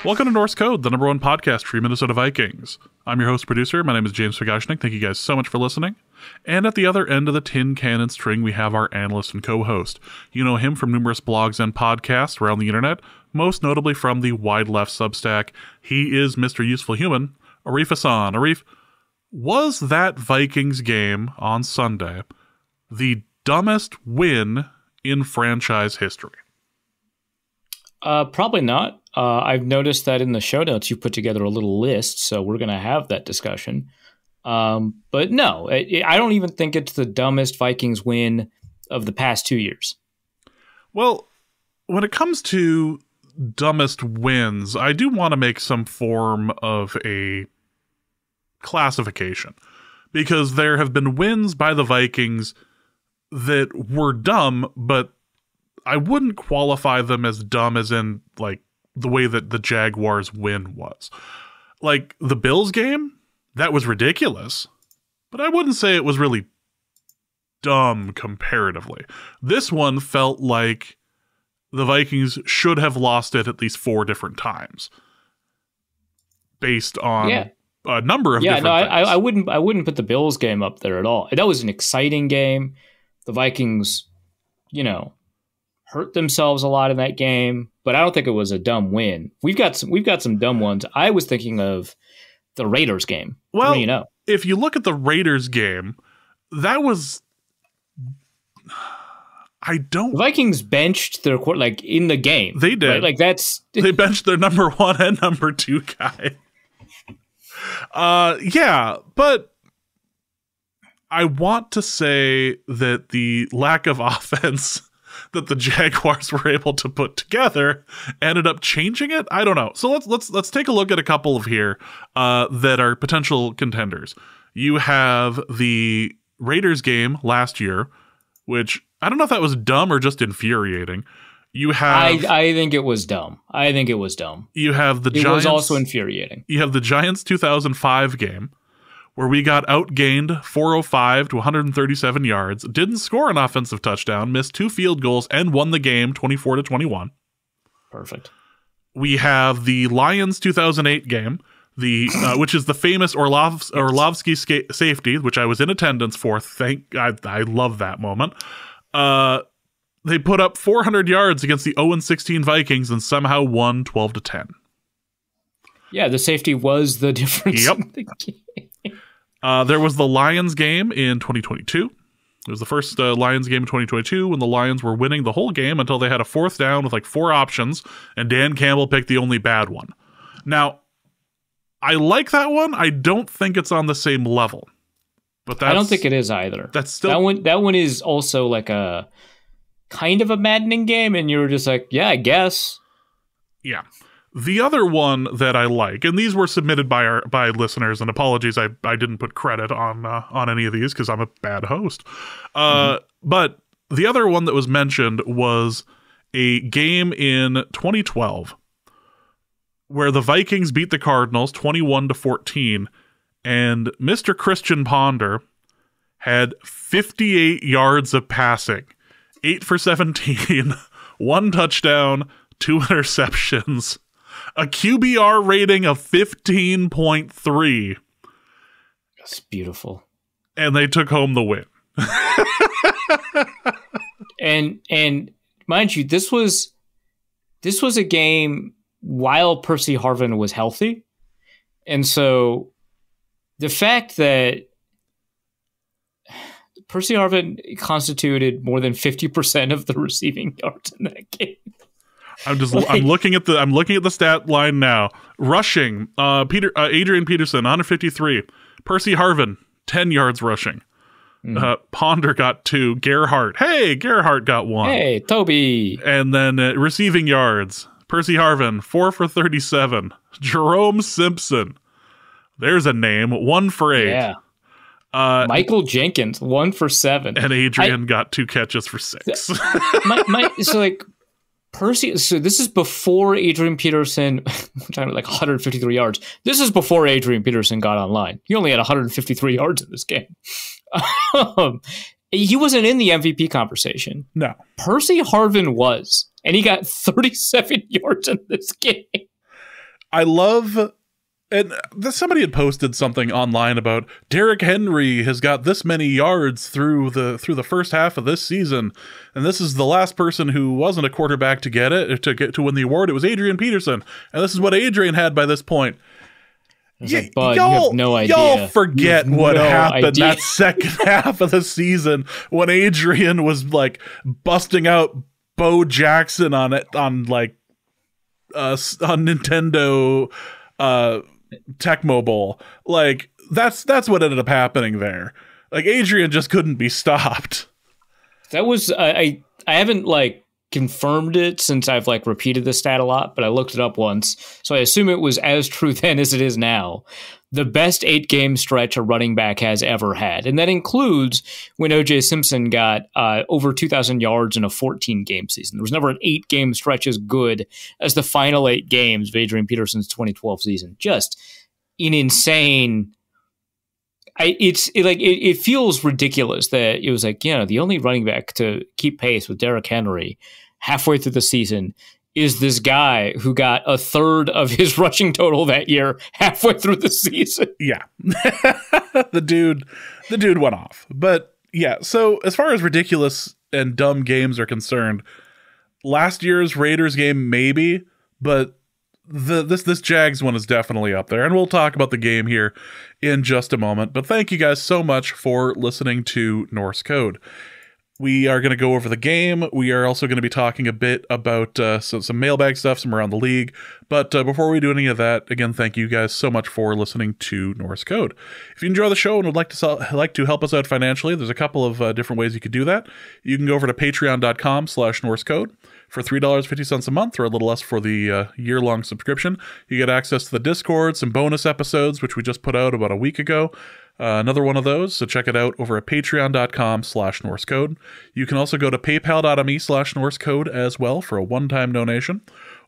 Welcome to Norse Code, the #1 podcast for your Minnesota Vikings. I'm your host producer. My name is James Fagashnik. Thank you guys so much for listening. And at the other end of the tin cannon string, we have our analyst and co-host. You know him from numerous blogs and podcasts around the internet, most notably from the Wide Left Substack. He is Mr. Useful Human, Arif Hassan. Arif, was that Vikings game on Sunday the dumbest win in franchise history? Probably not. I've noticed that in the show notes you put together a little list, so we're going to have that discussion. But no, I don't even think it's the dumbest Vikings win of the past 2 years. Well, when it comes to dumbest wins, I do want to make some form of a classification, because there have been wins by the Vikings that were dumb, but I wouldn't qualify them as dumb as in, like, the way that the Jaguars win was. Like, the Bills game, that was ridiculous, but I wouldn't say it was really dumb comparatively. This one felt like the Vikings should have lost it at least 4 different times, based on a number of different things. I wouldn't put the Bills game up there at all. That was an exciting game. The Vikings, hurt themselves a lot in that game, but I don't think it was a dumb win. We've got some dumb ones. I was thinking of the Raiders game. Well, 3-0. If you look at the Raiders game, that was The Vikings benched their in the game. They did. Right? They benched their number 1 and number 2 guy. But I want to say that the lack of offense that the Jaguars were able to put together ended up changing it. I don't know. So let's take a look at a couple of here that are potential contenders. You have the Raiders game last year, which I don't know if that was dumb or just infuriating. You have I think it was dumb. You have the Giants. It was also infuriating. You have the Giants 2005 game, where we got outgained 405 to 137 yards, didn't score an offensive touchdown, missed 2 field goals, and won the game 24-21. Perfect. We have the Lions 2008 game, which is the famous Orlovsky safety, which I was in attendance for. I love that moment. They put up 400 yards against the 0-16 Vikings and somehow won 12-10. Yeah, the safety was the difference in the game. There was the Lions game in 2022. It was the first Lions game in 2022 when the Lions were winning the whole game until they had a 4th down with 4 options, and Dan Campbell picked the only bad one. Now, I like that one. I don't think it's on the same level. But I don't think it is either. That's still that one is also a kind of a maddening game, and you were just yeah, I guess. Yeah. The other one that I like, and these were submitted by listeners, and apologies, I didn't put credit on any of these because I'm a bad host. But the other one that was mentioned was a game in 2012 where the Vikings beat the Cardinals 21-14, and Mr. Christian Ponder had 58 yards of passing, 8 for 17, 1 touchdown, 2 interceptions, a QBR rating of 15.3. That's beautiful. And they took home the win. and mind you, this was a game while Percy Harvin was healthy. And so the fact that Percy Harvin constituted more than 50% of the receiving yards in that game. I'm looking at the stat line now. Rushing, Adrian Peterson 153, Percy Harvin 10 yards rushing. Ponder got 2, Gerhardt got 1. Hey, Toby. And then receiving yards, Percy Harvin 4 for 37, Jerome Simpson, there's a name, 1 for 8. Yeah. Michael Jenkins 1 for 7, and Adrian got 2 catches for 6. Percy, so this is before Adrian Peterson, I'm talking 153 yards. This is before Adrian Peterson got online. He only had 153 yards in this game. He wasn't in the MVP conversation. No. Percy Harvin was, and he got 37 yards in this game. I love, and somebody had posted something online about Derrick Henry has got this many yards through the first half of this season, and this is the last person who wasn't a quarterback to get to win the award. It was Adrian Peterson, and this is what Adrian had by this point. Like, Bud, you have no idea. Y'all forget what happened that second half of the season when Adrian was like busting out Bo Jackson on Nintendo Tecmo Bowl. Like that's what ended up happening there. Like Adrian just couldn't be stopped. That was I haven't like confirmed it since I've like repeated the stat a lot, but I looked it up once, so I assume it was as true then as it is now. The best 8-game stretch a running back has ever had, and that includes when O.J. Simpson got over 2,000 yards in a 14-game season. There was never an 8-game stretch as good as the final 8 games of Adrian Peterson's 2012 season. Just an insane. It feels ridiculous that it was like, the only running back to keep pace with Derrick Henry halfway through the season is this guy who got a third of his rushing total that year halfway through the season. Yeah. the dude went off. But yeah, so as far as ridiculous and dumb games are concerned, last year's Raiders game maybe, but this Jags one is definitely up there, and we'll talk about the game here in just a moment. But thank you guys so much for listening to Norse Code. We are going to go over the game. We are also going to be talking a bit about some mailbag stuff, some around the league. But before we do any of that, again, thank you guys so much for listening to Norse Code. If you enjoy the show and would like to help us out financially, there's a couple of different ways you could do that. You can go over to patreon.com/NorseCode. For $3.50 a month, or a little less for the year-long subscription, you get access to the Discord, some bonus episodes, which we just put out about a week ago. Another one of those, so check it out over at patreon.com/NorseCode. You can also go to paypal.me/NorseCode as well for a one-time donation.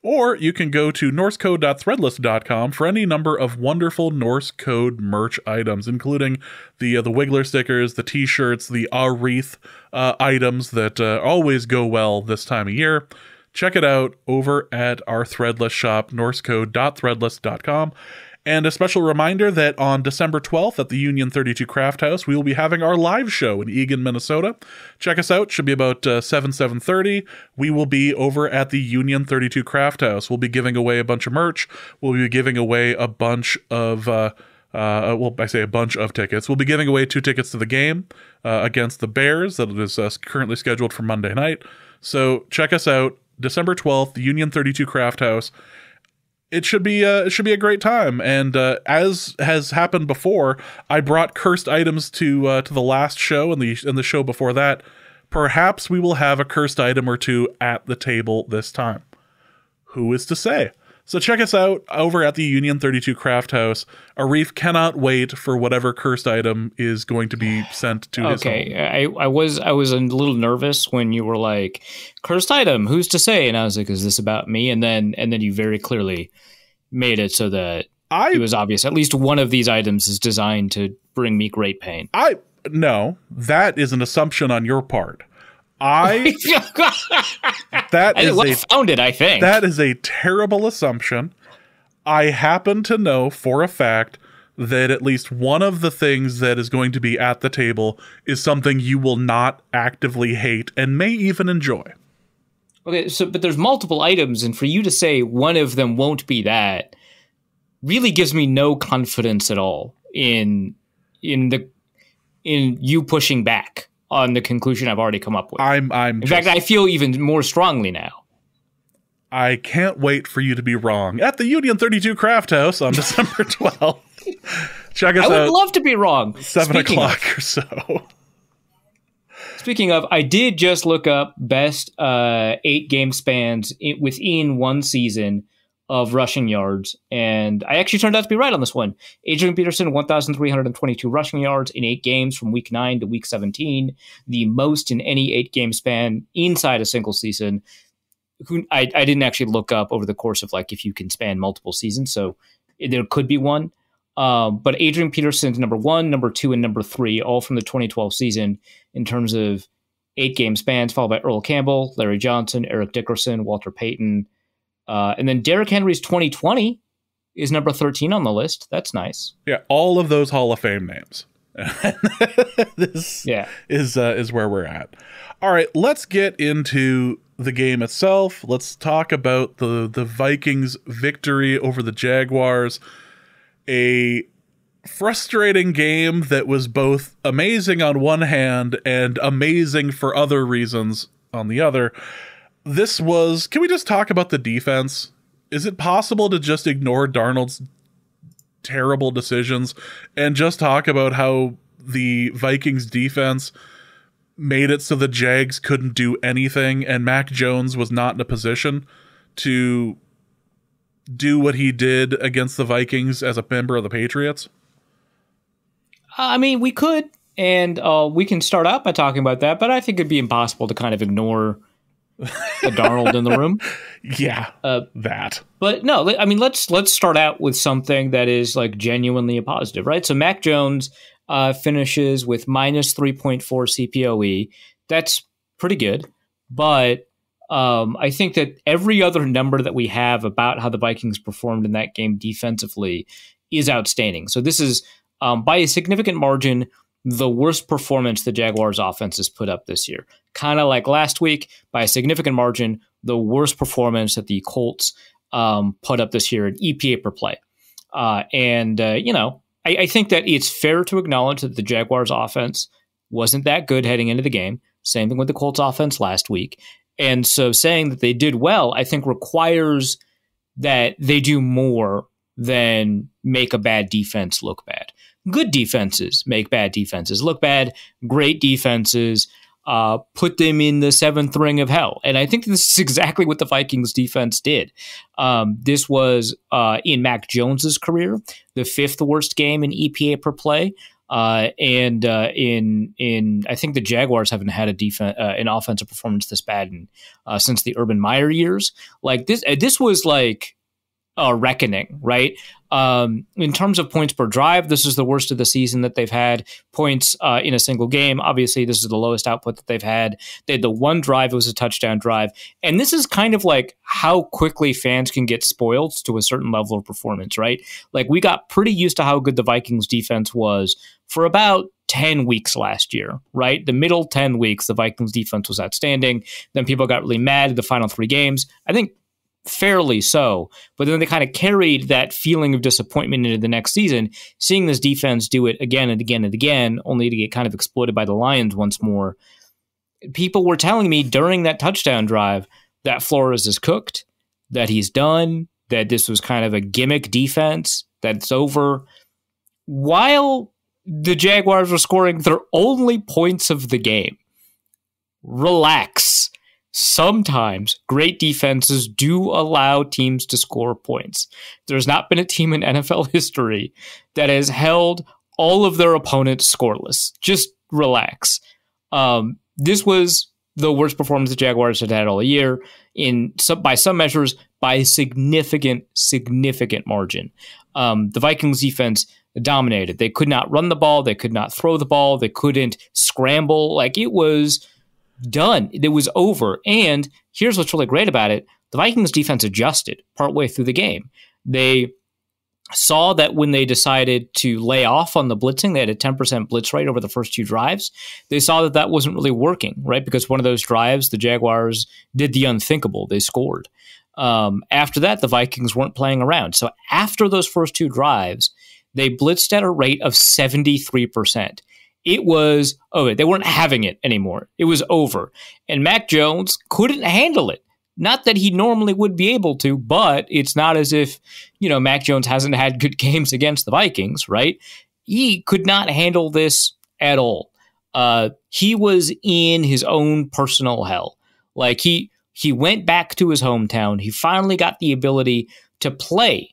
Or you can go to norsecode.threadless.com for any number of wonderful Norse Code merch items, including the Wiggler stickers, the t-shirts, the Arif items that always go well this time of year. Check it out over at our Threadless shop, norsecode.threadless.com. And a special reminder that on December 12th at the Union 32 Craft House, we will be having our live show in Eagan, Minnesota. Check us out. Should be about 7:30. We will be over at the Union 32 Craft House. We'll be giving away a bunch of merch. We'll be giving away a bunch of, I say a bunch of tickets. We'll be giving away 2 tickets to the game against the Bears that is currently scheduled for Monday night. So check us out. December 12th, the Union 32 Craft House. It should be a great time, and as has happened before, I brought cursed items to the last show and the show before that. Perhaps we will have a cursed item or two at the table this time. Who is to say? So check us out over at the Union 32 Craft House. Arif cannot wait for whatever cursed item is going to be sent to his home. Okay, I was a little nervous when you were like, cursed item, who's to say? And I was like, is this about me? And then you very clearly made it so that it was obvious. At least one of these items is designed to bring me great pain. No, that is an assumption on your part. I founded, I think. That is a terrible assumption. I happen to know for a fact that at least one of the things that is going to be at the table is something you will not actively hate and may even enjoy. Okay, but there's multiple items, and for you to say one of them won't be that really gives me no confidence at all in you pushing back on the conclusion I've already come up with. In fact, I feel even more strongly now. I can't wait for you to be wrong at the Union 32 Craft House on December 12th. Check us out. I would love to be wrong. 7 o'clock or so. Speaking of, I did just look up best 8-game spans within one season of rushing yards, and I actually turned out to be right on this one. Adrian Peterson, 1,322 rushing yards in 8 games from week 9 to week 17, the most in any 8-game span inside a single season. I didn't actually look up over the course of like if you can span multiple seasons, so there could be one. But Adrian Peterson's number 1, number 2, and number 3, all from the 2012 season in terms of 8-game spans, followed by Earl Campbell, Larry Johnson, Eric Dickerson, Walter Payton. And then Derrick Henry's 2020 is number 13 on the list. That's nice. Yeah, all of those Hall of Fame names. This is where we're at. All right, let's get into the game itself. Let's talk about the Vikings' victory over the Jaguars. A frustrating game that was both amazing on one hand and amazing for other reasons on the other. Can we just talk about the defense? Is it possible to just ignore Darnold's terrible decisions and just talk about how the Vikings defense made it so the Jags couldn't do anything and Mac Jones was not in a position to do what he did against the Vikings as a member of the Patriots? I mean, we could, and we can start out by talking about that, but I think it'd be impossible to kind of ignore the Darnold in the room. Yeah, that. But no, I mean, let's start out with something that is like genuinely a positive, right? So Mac Jones finishes with minus 3.4 CPOE. That's pretty good. But I think that every other number that we have about how the Vikings performed in that game defensively is outstanding. So this is, by a significant margin, the worst performance the Jaguars offense has put up this year. Kind of like last week, by a significant margin, the worst performance that the Colts put up this year in EPA per play. I think that it's fair to acknowledge that the Jaguars offense wasn't that good heading into the game. Same thing with the Colts offense last week. And so saying that they did well, I think requires that they do more than make a bad defense look bad. Good defenses make bad defenses look bad. Great defenses put them in the seventh ring of hell. And I think this is exactly what the Vikings defense did. This was, in Mac Jones's career, the fifth worst game in EPA per play. I think the Jaguars haven't had an offensive performance this bad since the Urban Meyer years. Like this was like a reckoning, right? In terms of points per drive, this is the worst of the season that they've had. Points in a single game, obviously, this is the lowest output that they've had. They had the one drive, it was a touchdown drive. And this is kind of like how quickly fans can get spoiled to a certain level of performance, right? Like we got pretty used to how good the Vikings defense was for about 10 weeks last year, right? The middle 10 weeks, the Vikings defense was outstanding. Then people got really mad at the final three games. I think fairly so, but then they kind of carried that feeling of disappointment into the next season, seeing this defense do it again and again and again, only to get kind of exploited by the Lions once more. People were telling me during that touchdown drive that Flores is cooked, that he's done, that this was kind of a gimmick defense, that it's over. While the Jaguars were scoring their only points of the game. Relax. Sometimes great defenses do allow teams to score points. There's not been a team in NFL history that has held all of their opponents scoreless. Just relax. This was the worst performance the Jaguars had all year, by some measures, by a significant margin. The Vikings defense dominated. They could not run the ball. They could not throw the ball. They couldn't scramble. Like, it was done. It was over. And here's what's really great about it. The Vikings defense adjusted partway through the game. They saw that when they decided to lay off on the blitzing, they had a 10% blitz rate over the first two drives. They saw that that wasn't really working, right? Because one of those drives, the Jaguars did the unthinkable. They scored. After that, the Vikings weren't playing around. So after those first two drives, they blitzed at a rate of 73%. It was over. They weren't having it anymore. It was over. And Mac Jones couldn't handle it. Not that he normally would be able to, but it's not as if, Mac Jones hasn't had good games against the Vikings, right? He could not handle this at all. He was in his own personal hell. Like, he went back to his hometown. He finally got the ability to play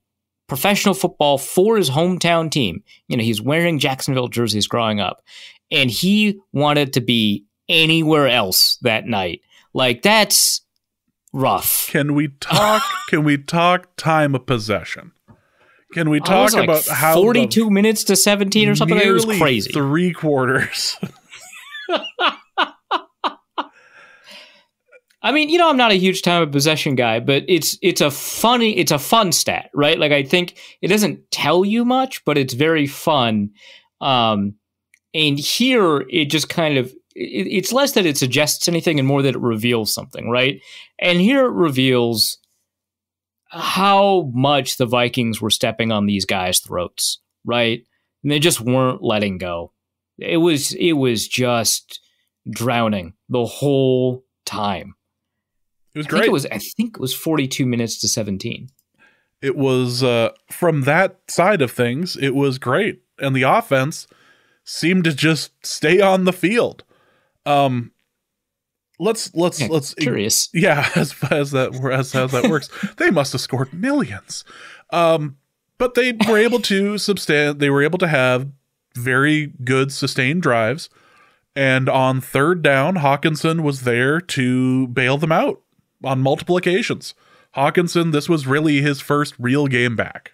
professional football for his hometown team. He's wearing Jacksonville jerseys growing up, and he wanted to be anywhere else that night. Like, that's rough. Can we talk time of possession? Can we talk about how 42 minutes to 17 or something? It was crazy. 3 quarters. I mean, I'm not a huge time of possession guy, but it's a fun stat, right? Like I think it doesn't tell you much, but it's very fun. And here it just kind of it's less that it suggests anything and more that it reveals something, right? And here it reveals how much the Vikings were stepping on these guys' throats, right? And they just weren't letting go. It was just drowning the whole time. It was great. I think it was 42 minutes to 17. It was from that side of things, it was great. And the offense seemed to just stay on the field. Let's curious. Yeah, as that works. They must have scored millions. But they were able to have very good sustained drives. And on third down, Hawkinson was there to bail them out on multiple occasions. Hawkinson, this was really his first real game back.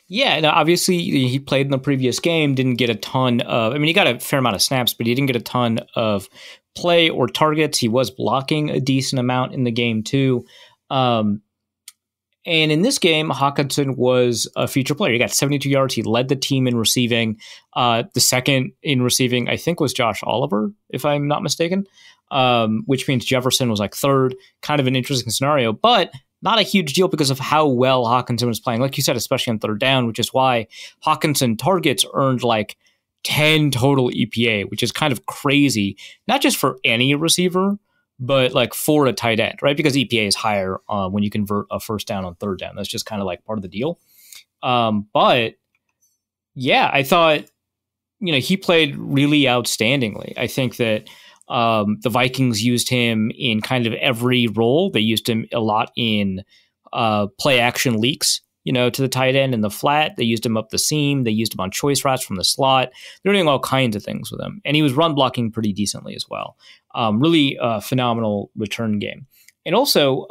Yeah, and obviously he played in the previous game, didn't get a ton of... I mean, he got a fair amount of snaps, but he didn't get a ton of play or targets. He was blocking a decent amount in the game, too. And in this game, Hawkinson was a feature player. He got 72 yards. He led the team in receiving. The second in receiving, I think, was Josh Oliver, if I'm not mistaken, which means Jefferson was like third. Kind of an interesting scenario, but not a huge deal because of how well Hawkinson was playing. Like you said, especially on third down, which is why Hawkinson targets earned like 10 total EPA, which is kind of crazy, not just for any receiver, but like for a tight end, right? Because EPA is higher when you convert a first down on third down. That's just kind of like part of the deal. But yeah, I thought, he played really outstandingly. I think that the Vikings used him in kind of every role. They used him a lot in play action leaks, to the tight end in the flat. They used him up the seam. They used him on choice routes from the slot. They're doing all kinds of things with him. And he was run blocking pretty decently as well. Really phenomenal return game. And also,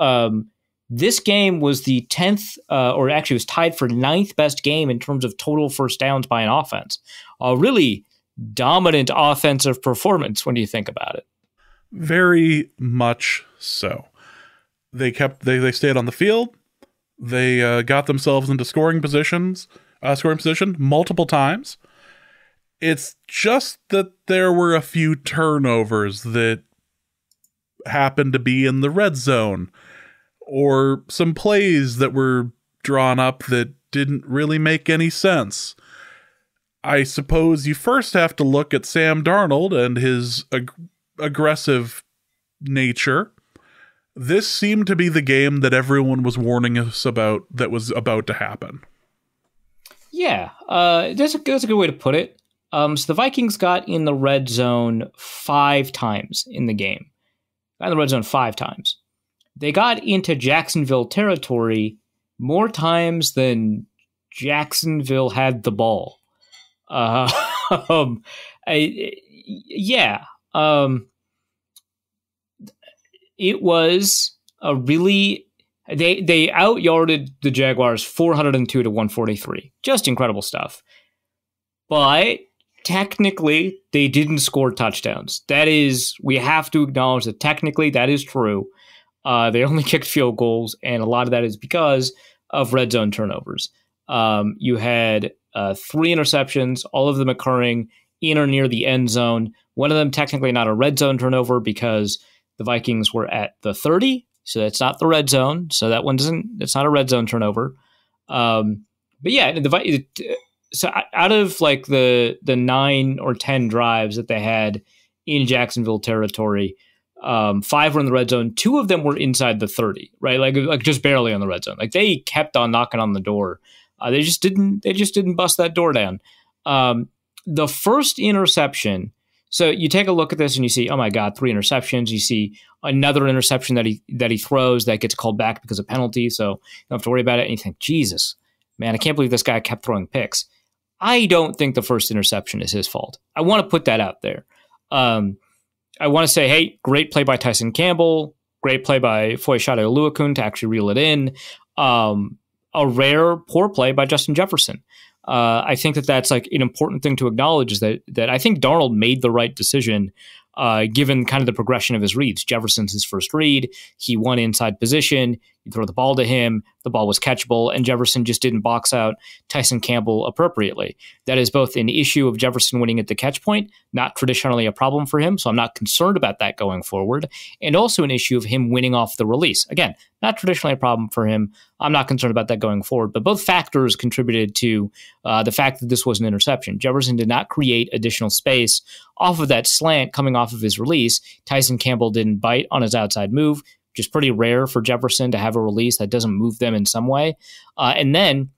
this game was the 10th, or actually was tied for 9th best game in terms of total first downs by an offense. Really dominant offensive performance when you think about it. Very much so. They stayed on the field. They got themselves into scoring position multiple times. It's just that there were a few turnovers that happened to be in the red zone, or some plays that were drawn up that didn't really make any sense. I suppose you first have to look at Sam Darnold and his aggressive nature. This seemed to be the game that everyone was warning us about that was about to happen. Yeah, that's a good way to put it. So the Vikings got in the red zone 5 times in the game. Got in the red zone 5 times. They got into Jacksonville territory more times than Jacksonville had the ball. It was a really... They out-yarded the Jaguars 402 to 143. Just incredible stuff. But technically, they didn't score touchdowns. That is, we have to acknowledge that technically that is true. They only kicked field goals, and a lot of that is because of red zone turnovers. You had 3 interceptions, all of them occurring in or near the end zone. One of them technically not a red zone turnover because the Vikings were at the 30, so that's not the red zone. So that one it's not a red zone turnover. But yeah, so out of like the 9 or 10 drives that they had in Jacksonville territory, 5 were in the red zone. 2 of them were inside the 30, right? Like just barely on the red zone. Like they kept on knocking on the door. They just didn't bust that door down. The first interception. So you take a look at this and you see, oh my God, 3 interceptions. You see another interception that he throws that gets called back because of penalty. So you don't have to worry about it. And you think, Jesus, man, I can't believe this guy kept throwing picks. I don't think the first interception is his fault. I want to put that out there. I want to say, hey, great play by Tyson Campbell. Great play by Foyeshade Oluokun to actually reel it in. A rare poor play by Justin Jefferson. I think that's like an important thing to acknowledge is that I think Darnold made the right decision given kind of the progression of his reads. Jefferson's his first read. He won inside position. You throw the ball to him. The ball was catchable, and Jefferson just didn't box out Tyson Campbell appropriately. That is both an issue of Jefferson winning at the catch point, not traditionally a problem for him, so I'm not concerned about that going forward, and also an issue of him winning off the release. Again, not traditionally a problem for him. I'm not concerned about that going forward, but both factors contributed to the fact that this was an interception. Jefferson did not create additional space off of that slant coming off of his release. Tyson Campbell didn't bite on his outside move, which is pretty rare for Jefferson to have a release that doesn't move them in some way. And then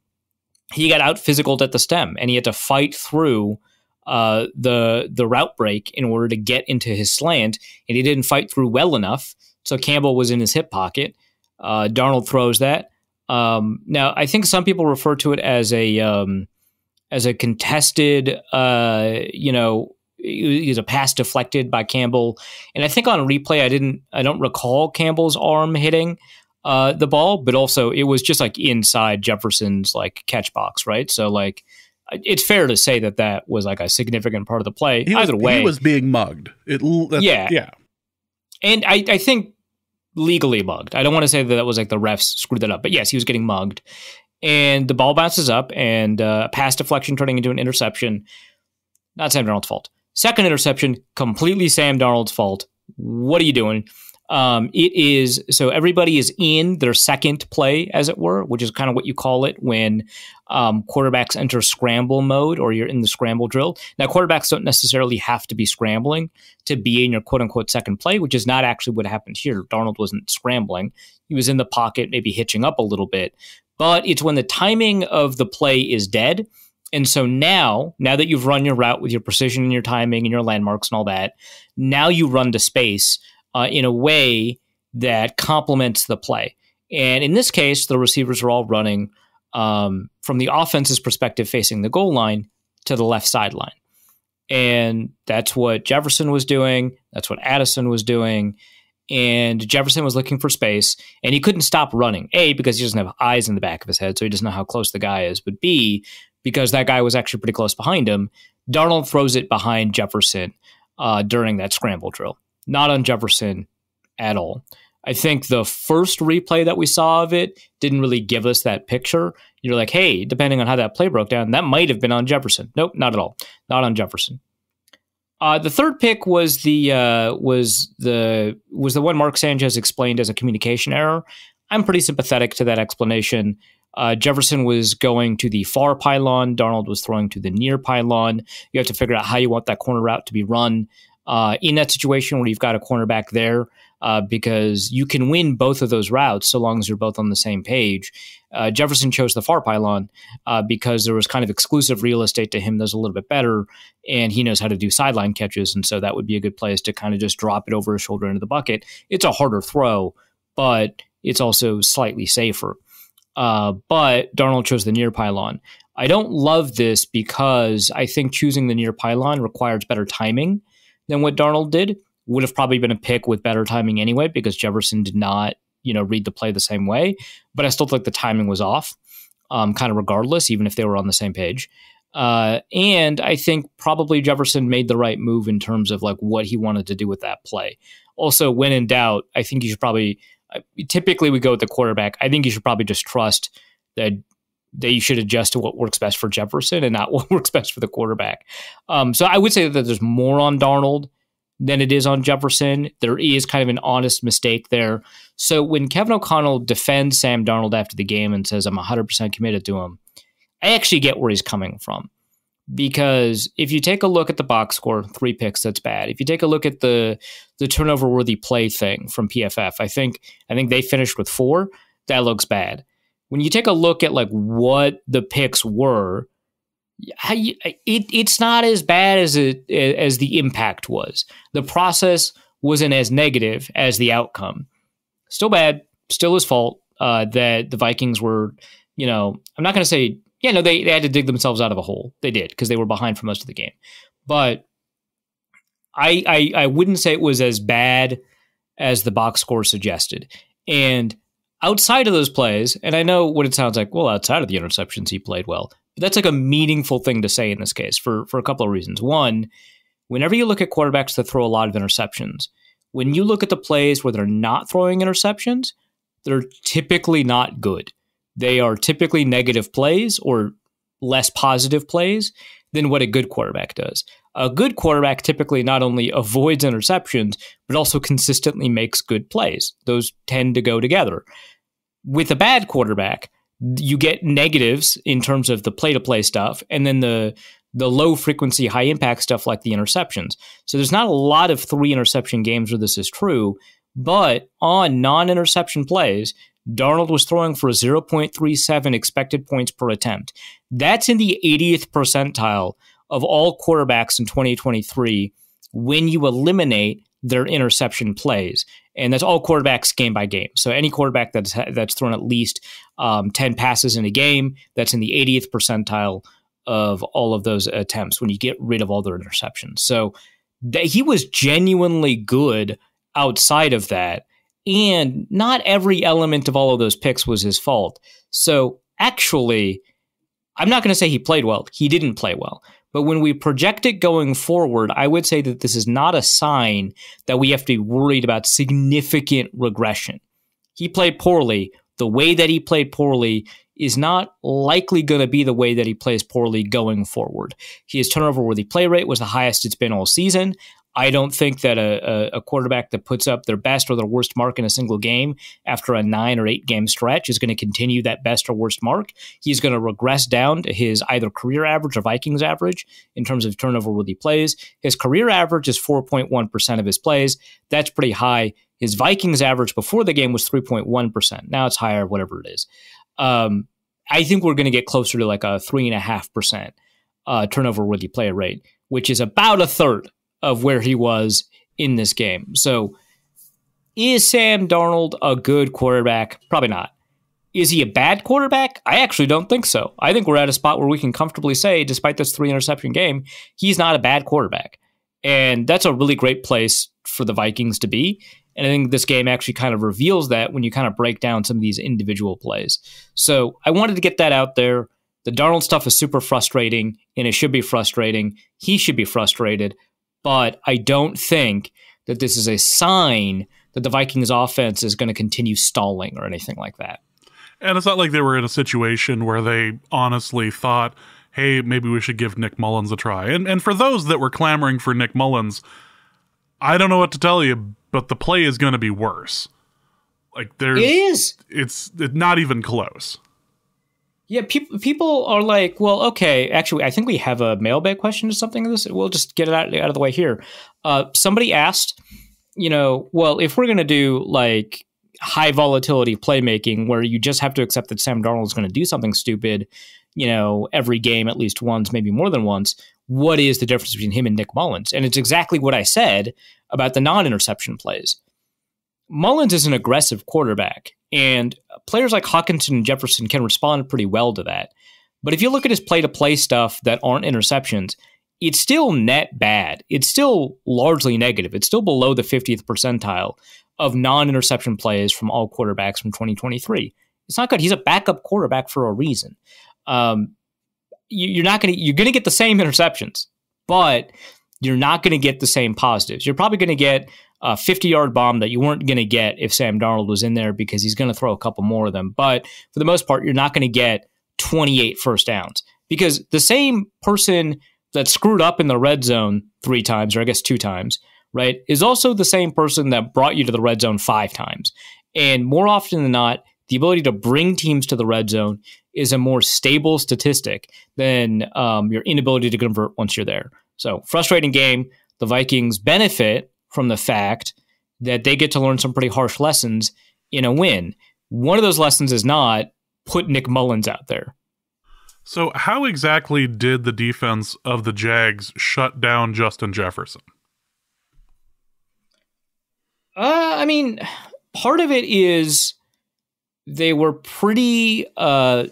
he got out physicaled at the stem, and he had to fight through the route break in order to get into his slant, and he didn't fight through well enough. So Campbell was in his hip pocket. Darnold throws that. Now, I think some people refer to it as a contested, it was a pass deflected by Campbell. And I think on replay, I don't recall Campbell's arm hitting the ball, but also it was just like inside Jefferson's like catch box, right? So like it's fair to say that was like a significant part of the play. Either way, he was being mugged. Yeah. And I think legally mugged. I don't want to say that was like the refs screwed that up, but yes, he was getting mugged. And the ball bounces up, and pass deflection turning into an interception. Not Sam Darnold's fault. Second interception, completely Sam Darnold's fault. What are you doing? It is, so everybody is in their second play, as it were, which is kind of what you call it when quarterbacks enter scramble mode or you're in the scramble drill. Now, quarterbacks don't necessarily have to be scrambling to be in your quote-unquote second play, which is not actually what happened here. Darnold wasn't scrambling. He was in the pocket, maybe hitching up a little bit. But it's when the timing of the play is dead. And so now that you've run your route with your precision and your timing and your landmarks and all that, now you run to space in a way that complements the play. And in this case, the receivers are all running from the offense's perspective facing the goal line to the left sideline. And that's what Jefferson was doing. That's what Addison was doing. And Jefferson was looking for space, and he couldn't stop running. A, because he doesn't have eyes in the back of his head, so he doesn't know how close the guy is. But B, because that guy was actually pretty close behind him. Darnold throws it behind Jefferson during that scramble drill. Not on Jefferson at all. I think the first replay that we saw of it didn't really give us that picture. You're like, hey, depending on how that play broke down, that might have been on Jefferson. Nope, not at all. Not on Jefferson. The third pick was the one Mark Sanchez explained as a communication error. I'm pretty sympathetic to that explanation. Jefferson was going to the far pylon. Darnold was throwing to the near pylon. You have to figure out how you want that corner route to be run in that situation where you've got a cornerback there, because you can win both of those routes so long as you're both on the same page. Jefferson chose the far pylon because there was kind of exclusive real estate to him that's a little bit better, and he knows how to do sideline catches, and so that would be a good place to kind of just drop it over his shoulder into the bucket. It's a harder throw, but it's also slightly safer. But Darnold chose the near pylon. I don't love this because I think choosing the near pylon requires better timing than what Darnold did. Would have probably been a pick with better timing anyway, because Jefferson did not, read the play the same way. But I still think the timing was off, kind of regardless, even if they were on the same page. And I think probably Jefferson made the right move in terms of like what he wanted to do with that play. Also, when in doubt, I think you should probably, typically we go with the quarterback. I think you should probably just trust that you should adjust to what works best for Jefferson and not what works best for the quarterback. So I would say that there's more on Darnold than it is on Jefferson. There is kind of an honest mistake there. So when Kevin O'Connell defends Sam Darnold after the game and says, I'm 100% committed to him, I actually get where he's coming from. Because if you take a look at the box score, 3 picks, that's bad. If you take a look at the turnover-worthy play thing from PFF, I think they finished with 4. That looks bad. When you take a look at like what the picks were, it's not as bad as the impact was. The process wasn't as negative as the outcome. Still bad. Still his fault that the Vikings were, I'm not going to say, they had to dig themselves out of a hole. They did, because they were behind for most of the game. But I wouldn't say it was as bad as the box score suggested. And outside of those plays, and I know what it sounds like, well, outside of the interceptions, he played well. But that's like a meaningful thing to say in this case for a couple of reasons. One, whenever you look at quarterbacks that throw a lot of interceptions, when you look at the plays where they're not throwing interceptions, they're typically not good. They are typically negative plays or less positive plays than what a good quarterback does. A good quarterback typically not only avoids interceptions, but also consistently makes good plays. Those tend to go together. With a bad quarterback, you get negatives in terms of the play-to-play stuff, and then the low-frequency, high-impact stuff like the interceptions. So there's not a lot of 3 interception games where this is true, but on non-interception plays, Darnold was throwing for 0.37 expected points per attempt. That's in the 80th percentile of all quarterbacks in 2023 when you eliminate their interception plays. And that's all quarterbacks game by game. So any quarterback that's thrown at least 10 passes in a game, that's in the 80th percentile of all of those attempts when you get rid of all their interceptions. So he was genuinely good outside of that. And not every element of all of those picks was his fault. So actually, I'm not going to say he played well. He didn't play well. But when we project it going forward, I would say that this is not a sign that we have to be worried about significant regression. He played poorly. The way that he played poorly is not likely going to be the way that he plays poorly going forward. His turnover-worthy play rate was the highest it's been all season. I don't think that a quarterback that puts up their best or their worst mark in a single game after a 9 or 8 game stretch is going to continue that best or worst mark. He's going to regress down to his either career average or Vikings average in terms of turnover-worthy plays. His career average is 4.1% of his plays. That's pretty high. His Vikings average before the game was 3.1%. Now it's higher, whatever it is. I think we're going to get closer to like a 3.5% turnover-worthy play rate, which is about a third of where he was in this game. So is Sam Darnold a good quarterback? Probably not. Is he a bad quarterback? I actually don't think so. I think we're at a spot where we can comfortably say, despite this 3-interception game, he's not a bad quarterback. And that's a really great place for the Vikings to be. And I think this game actually kind of reveals that when you kind of break down some of these individual plays. So I wanted to get that out there. The Darnold stuff is super frustrating, and it should be frustrating. He should be frustrated. But I don't think that this is a sign that the Vikings offense is going to continue stalling or anything like that. And it's not like they were in a situation where they honestly thought, hey, maybe we should give Nick Mullins a try. And for those that were clamoring for Nick Mullins, I don't know what to tell you, but the play is going to be worse. Like it's not even close. Yeah, people are like, well, okay, actually, I think we have a mailbag question or something of this. We'll just get it out of the way here. Somebody asked, well, if we're going to do like high volatility playmaking where you just have to accept that Sam Darnold is going to do something stupid, every game at least once, maybe more than once, what is the difference between him and Nick Mullins? And it's exactly what I said about the non-interception plays. Mullins is an aggressive quarterback, and players like Hockenson and Jefferson can respond pretty well to that. But if you look at his play-to-play stuff that aren't interceptions, it's still net bad. It's still largely negative. It's still below the 50th percentile of non-interception plays from all quarterbacks from 2023. It's not good. He's a backup quarterback for a reason. You're going to get the same interceptions, but you're not going to get the same positives. You're probably going to get a 50-yard bomb that you weren't going to get if Sam Darnold was in there because he's going to throw a couple more of them. But for the most part, you're not going to get 28 first downs because the same person that screwed up in the red zone 3 times, or I guess 2 times, right, is also the same person that brought you to the red zone 5 times. And more often than not, the ability to bring teams to the red zone is a more stable statistic than your inability to convert once you're there. So frustrating game. The Vikings benefit from the fact that they get to learn some pretty harsh lessons in a win. One of those lessons is not put Nick Mullins out there. So how exactly did the defense of the Jags shut down Justin Jefferson? I mean, part of it is they were pretty... So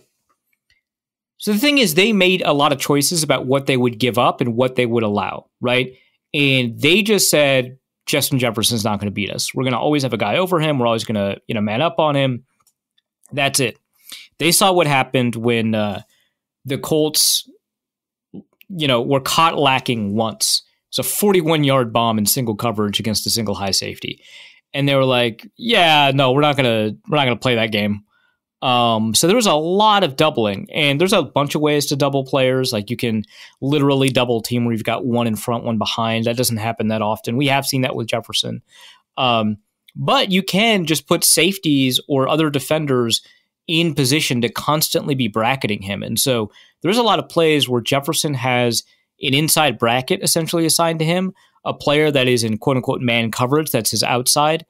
the thing is, they made a lot of choices about what they would give up and what they would allow, right? And they just said, Justin Jefferson's not going to beat us. We're going to always have a guy over him. We're always going to, man up on him. That's it. They saw what happened when the Colts, were caught lacking once It's a 41-yard bomb in single coverage against a single high safety. And they were like, yeah, no, we're not gonna play that game. So there was a lot of doubling, and there's a bunch of ways to double players. Like you can literally double team where you've got one in front, one behind. That doesn't happen that often. We have seen that with Jefferson. But you can just put safeties or other defenders in position to constantly be bracketing him. And so there's a lot of plays where Jefferson has an inside bracket essentially assigned to him, a player that is in quote unquote man coverage, that's his outside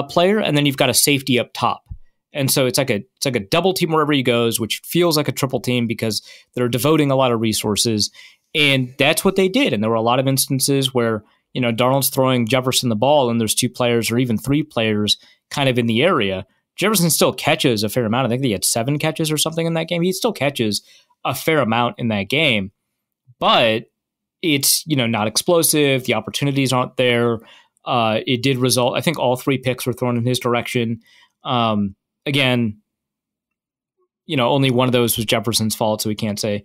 player, and then you've got a safety up top. And so it's like a double team wherever he goes, which feels like a triple team because they're devoting a lot of resources. And that's what they did. And there were a lot of instances where, Darnold's throwing Jefferson the ball and there's 2 players or even 3 players kind of in the area. Jefferson still catches a fair amount. I think he had 7 catches or something in that game. He still catches a fair amount in that game, but it's, not explosive. The opportunities aren't there. It did result, I think all 3 picks were thrown in his direction. Again, only one of those was Jefferson's fault, so we can't say.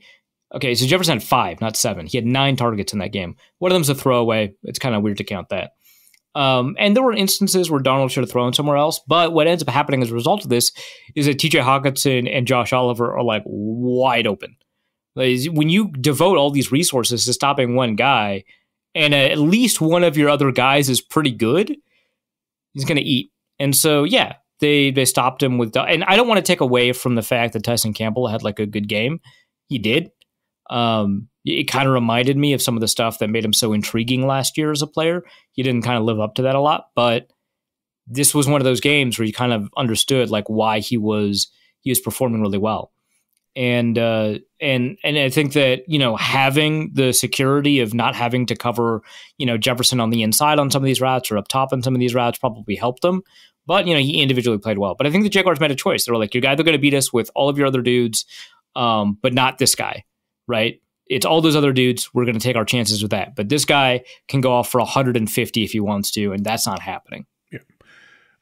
Okay, so Jefferson had 5, not 7. He had 9 targets in that game. One of them's a throwaway. It's kind of weird to count that. And there were instances where Darnold should have thrown somewhere else, but what ends up happening as a result of this is that TJ Hawkinson and Josh Oliver are like wide open. Like, when you devote all these resources to stopping one guy, and at least one of your other guys is pretty good, he's going to eat. And so, yeah, they stopped him with, and I don't want to take away from the fact that Tyson Campbell had like a good game. He did. It kind of reminded me of some of the stuff that made him so intriguing last year as a player. He didn't kind of live up to that a lot, but this was one of those games where you kind of understood like why he was performing really well. And I think that, having the security of not having to cover, Jefferson on the inside on some of these routes or up top on some of these routes probably helped him. But, he individually played well. But I think the Jaguars made a choice. They were like, you're either going to beat us with all of your other dudes, but not this guy, right? It's all those other dudes. We're going to take our chances with that. But this guy can go off for 150 if he wants to, and that's not happening. Yeah.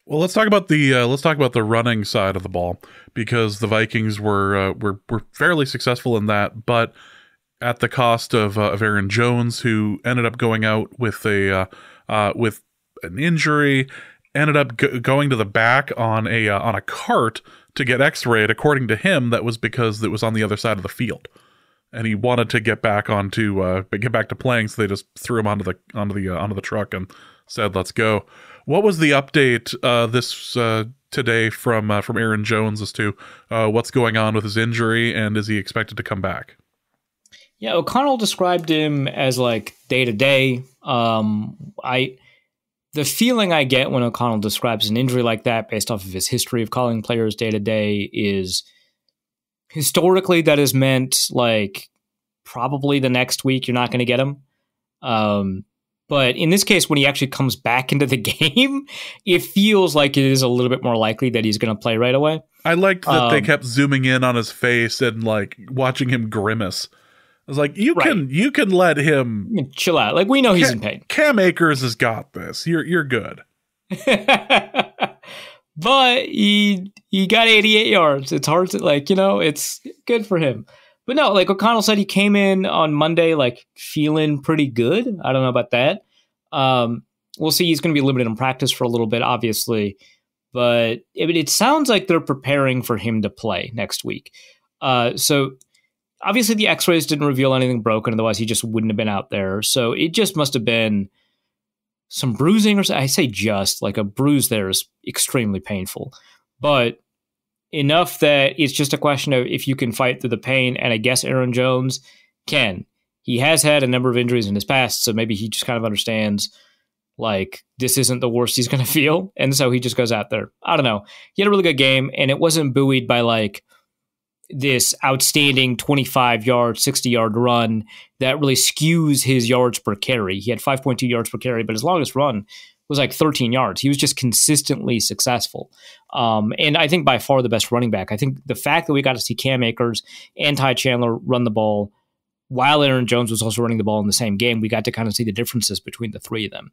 Well, let's talk about the running side of the ball, because the Vikings were fairly successful in that, but at the cost of Aaron Jones, who ended up going out with an injury, ended up going to the back on a cart to get X-rayed. According to him, that was because it was on the other side of the field, and he wanted to get back to playing, so they just threw him onto the truck and said, "Let's go." What was the update today from Aaron Jones as to what's going on with his injury, and is he expected to come back? Yeah, O'Connell described him as like day to day. The feeling I get when O'Connell describes an injury like that, based off of his history of calling players day to day, is historically that has meant like probably the next week you're not going to get him. But in this case, when he actually comes back into the game, it feels like it is a little bit more likely that he's going to play right away. I liked that they kept zooming in on his face and like watching him grimace. I was like, you can let him chill out. Like, we know he's in pain. Cam Akers has got this. You're good. But he got 88 yards. It's hard to it's good for him. But no, like O'Connell said, he came in on Monday like feeling pretty good. I don't know about that. We'll see. He's going to be limited in practice for a little bit, obviously. But it sounds like they're preparing for him to play next week. So obviously the X-rays didn't reveal anything broken. Otherwise, he just wouldn't have been out there. So it just must have been some bruising, or I say just like a bruise there is extremely painful, but enough that it's just a question of if you can fight through the pain. And I guess Aaron Jones can. He has had a number of injuries in his past, so maybe he just kind of understands like this isn't the worst he's going to feel. And so he just goes out there. I don't know. He had a really good game, and it wasn't buoyed by like this outstanding 25-yard, 60-yard run that really skews his yards per carry. He had 5.2 yards per carry, but his longest run was like 13 yards. He was just consistently successful. And I think by far the best running back. I think the fact that we got to see Cam Akers and Ty Chandler run the ball while Aaron Jones was also running the ball in the same game, we got to kind of see the differences between the three of them.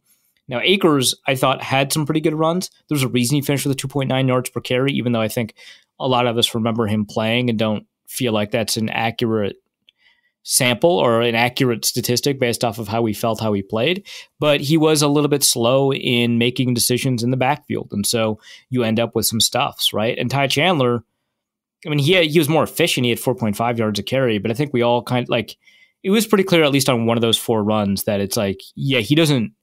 Now, Akers, I thought, had some pretty good runs. There's a reason he finished with a 2.9 yards per carry, even though I think a lot of us remember him playing and don't feel like that's an accurate sample or an accurate statistic based off of how we felt, how he played, but he was a little bit slow in making decisions in the backfield. And so you end up with some stuffs, right? And Ty Chandler, I mean, he was more efficient. He had 4.5 yards a carry, but I think we all kind of like, it was pretty clear, at least on one of those 4 runs, that it's like, yeah, he doesn't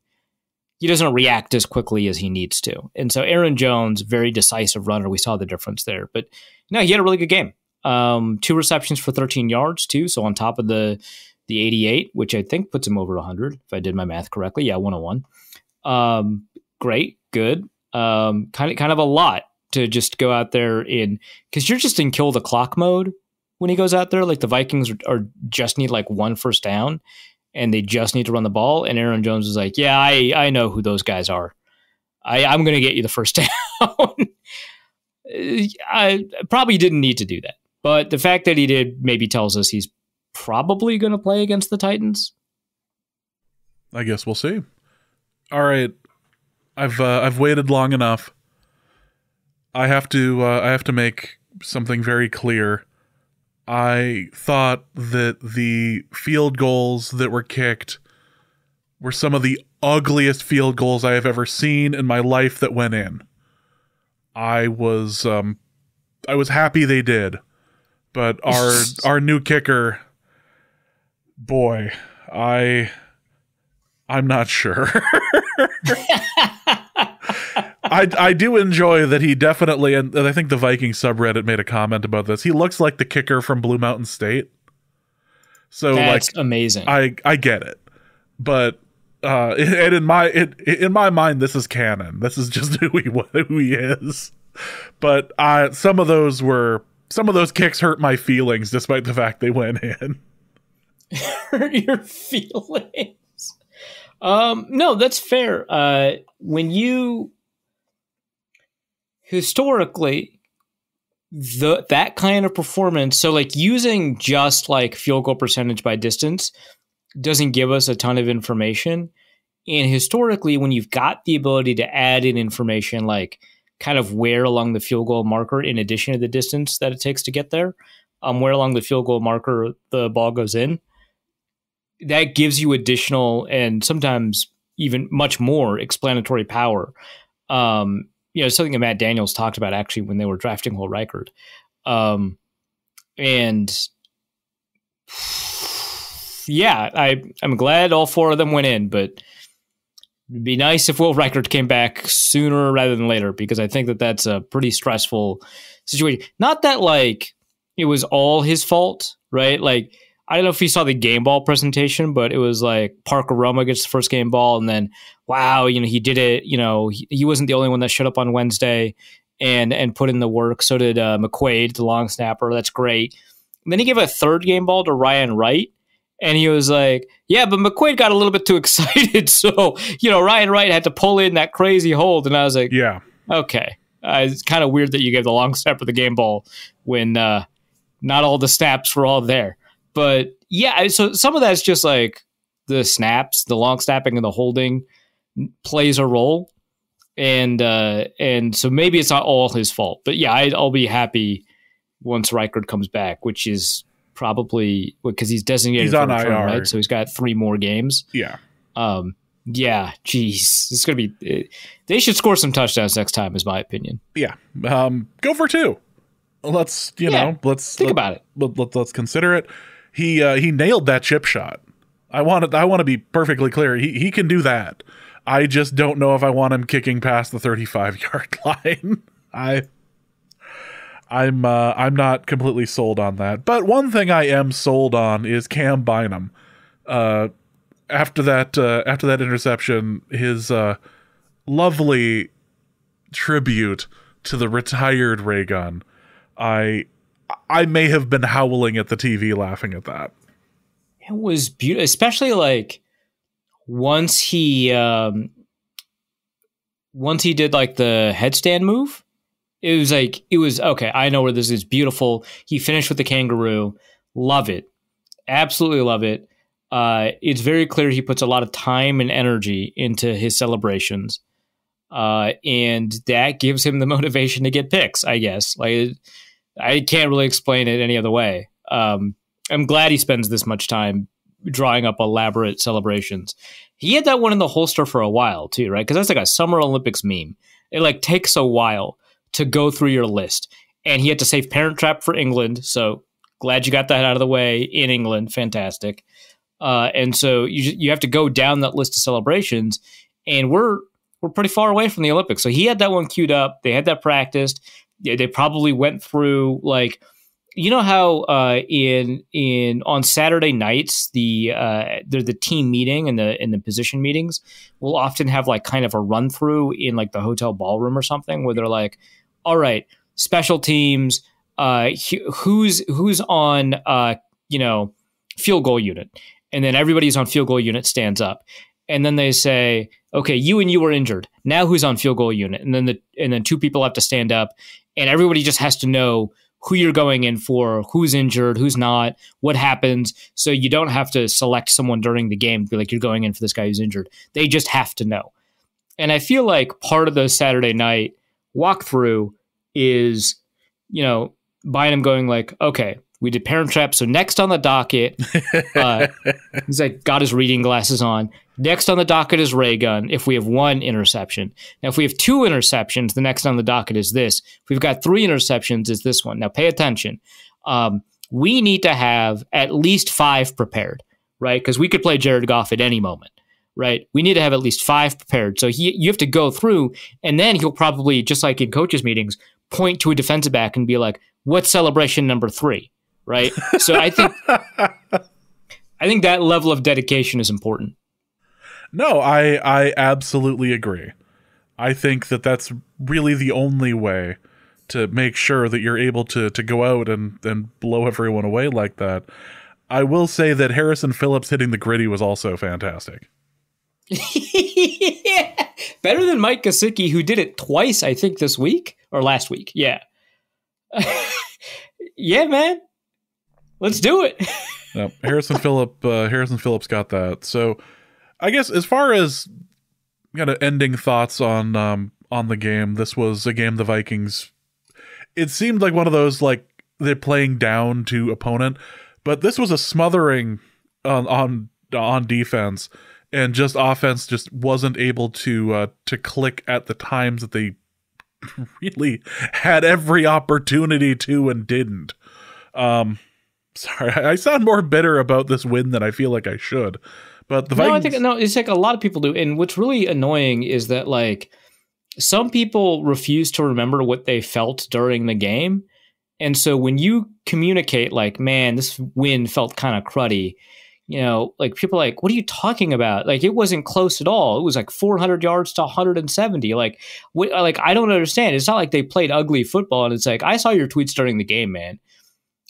react as quickly as he needs to. And so Aaron Jones, very decisive runner. We saw the difference there, but no, he had a really good game. 2 receptions for 13 yards too. So on top of the 88, which I think puts him over 100, if I did my math correctly. Yeah, 101. Great, good. Kind of a lot to just go out there in, because you're just in kill the clock mode when he goes out there. Like the Vikings are just need like 1 first down, and they just need to run the ball. And Aaron Jones is like, yeah, I know who those guys are. I'm going to get you the first down. I probably didn't need to do that. But the fact that he did maybe tells us he's probably going to play against the Titans. I guess we'll see. All right, I've waited long enough. I have to make something very clear. I thought that the field goals that were kicked were some of the ugliest field goals I have ever seen in my life that went in. I was happy they did. But our new kicker, boy, I'm not sure. I do enjoy that he definitely, and I think the Viking subreddit made a comment about this, he looks like the kicker from Blue Mountain State. So that's like amazing. I get it, but and in my mind, this is canon. This is just who he is. But some of those kicks hurt my feelings, despite the fact they went in. Hurt your feelings? No, that's fair. When you historically that kind of performance, so like using just like field goal percentage by distance doesn't give us a ton of information. And historically, when you've got the ability to add in information like kind of where along the field goal marker, in addition to the distance that it takes to get there, where along the field goal marker the ball goes in, that gives you additional and sometimes even much more explanatory power. Something that Matt Daniels talked about actually when they were drafting Will Reichard. And yeah, I'm glad all 4 of them went in, but it'd be nice if Will Reichard came back sooner rather than later, because I think that that's a pretty stressful situation. Not that like it was all his fault, right? Like, I don't know if you saw the game ball presentation, but it was like Parker Roma gets the first game ball, and then, wow, he did it. He wasn't the only one that showed up on Wednesday and put in the work. So did McQuaid, the long snapper. That's great. And then he gave a 3rd game ball to Ryan Wright. And he was like, yeah, but McQuaid got a little bit too excited. So, Ryan Wright had to pull in that crazy hold. And I was like, yeah, okay. It's kind of weird that you gave the long snapper the game ball when not all the snaps were all there. But yeah, so some of that's just like the snaps, the long snapping and the holding plays a role. And so maybe it's not all his fault. But yeah, I'll be happy once Reichard comes back, which is probably because he's designated on IR, right? So he's got 3 more games. Yeah. Yeah, geez. It's going to be... they should score some touchdowns next time, is my opinion. Yeah. Go for 2. Let's, let's... Think about it. Let's consider it. He nailed that chip shot. I want to be perfectly clear. He can do that. I just don't know if I want him kicking past the 35-yard line. I'm not completely sold on that. But one thing I am sold on is Cam Bynum. After that interception, his lovely tribute to the retired ray gun, I may have been howling at the TV laughing at that. It was beautiful, especially like once he did like the headstand move. It was okay. I know where this is. Beautiful. He finished with the kangaroo. Love it. Absolutely love it. It's very clear he puts a lot of time and energy into his celebrations. And that gives him the motivation to get picks, I guess. Like, I can't really explain it any other way. I'm glad he spends this much time drawing up elaborate celebrations. He had that one in the holster for a while too, right? Because that's like a Summer Olympics meme. It like takes a while to go through your list. And he had to save Parent Trap for England. So glad you got that out of the way in England. Fantastic. And so you have to go down that list of celebrations. And we're pretty far away from the Olympics. So he had that one queued up. They had that practiced. They probably went through like, you know how on Saturday nights the team meeting and the position meetings will often have like kind of a run through in like the hotel ballroom or something where they're like, all right, special teams, who's on field goal unit, and then everybody's on field goal unit stands up, and then they say, okay, you and you were injured. Now who's on field goal unit? And then two people have to stand up, and everybody just has to know who you're going in for, who's injured, who's not, what happens. So you don't have to select someone during the game, be like, you're going in for this guy who's injured. They just have to know. And I feel like part of the Saturday night walkthrough is, Bynum going like, okay, we did Parent Trap. So next on the docket, he's like, got his reading glasses on. Next on the docket is Ray Gun if we have one interception. Now, if we have two interceptions, the next on the docket is this. If we've got three interceptions, is this one. Now, pay attention. We need to have at least 5 prepared, right? Because we could play Jared Goff at any moment, right? We need to have at least 5 prepared. So you have to go through, and then he'll probably, just like in coaches' meetings, point to a defensive back and be like, what's celebration number 3, right? So I think that level of dedication is important. No, I absolutely agree. I think that that's really the only way to make sure that you're able to go out and blow everyone away like that. I will say that Harrison Phillips hitting the gritty was also fantastic. Yeah. Better than Mike Gesicki, who did it twice, I think, this week or last week. Yeah. Yeah, man. Let's do it. Yep. Harrison Phillips got that. So I guess as far as kind of ending thoughts on the game, this was a game the Vikings, it seemed like one of those, like, they're playing down to opponent, but this was a smothering on defense, and just offense just wasn't able to click at the times that they really had every opportunity to and didn't. Sorry, I sound more bitter about this win than I feel like I should. But the Vikings... it's like a lot of people do. And what's really annoying is that, like, some people refuse to remember what they felt during the game. And so when you communicate, like, man, this win felt kind of cruddy, like, people are like, what are you talking about? Like, it wasn't close at all. It was like 400 yards to 170. Like, I don't understand. It's not like they played ugly football. And it's like, I saw your tweets during the game, man.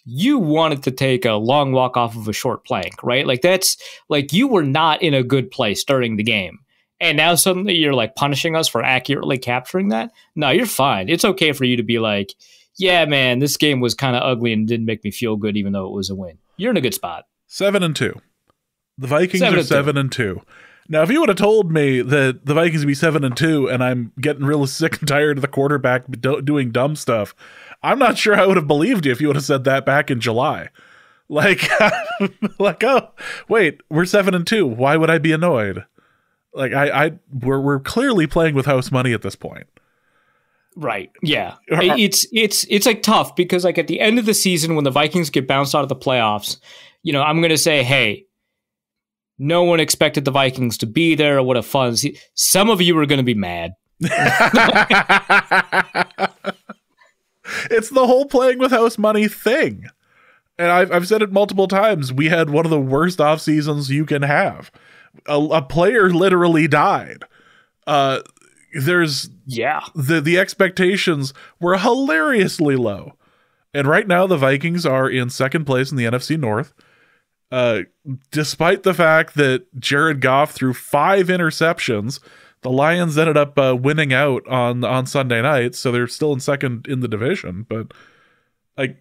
You wanted to take a long walk off of a short plank, right? Like, that's like, you were not in a good place during the game. And now suddenly you're like punishing us for accurately capturing that. No, you're fine. It's okay for you to be like, yeah, man, this game was kind of ugly and didn't make me feel good, even though it was a win. You're in a good spot. 7-2. The Vikings are 7-2. Now, if you would have told me that the Vikings would be 7-2 and I'm getting real sick and tired of the quarterback doing dumb stuff, I'm not sure I would have believed you if you would have said that back in July. Like, oh, wait, we're 7-2. Why would I be annoyed? Like, we're clearly playing with house money at this point. Right. Yeah. It's like tough because, like, at the end of the season, when the Vikings get bounced out of the playoffs, I'm going to say, hey, no one expected the Vikings to be there. What a fun season. Some of you are going to be mad. It's the whole playing with house money thing. And I've said it multiple times. We had one of the worst off seasons you can have. A player literally died. The expectations were hilariously low. And right now the Vikings are in second place in the NFC North. Despite the fact that Jared Goff threw 5 interceptions, the Lions ended up winning out on Sunday night, so they're still in second in the division. But, like,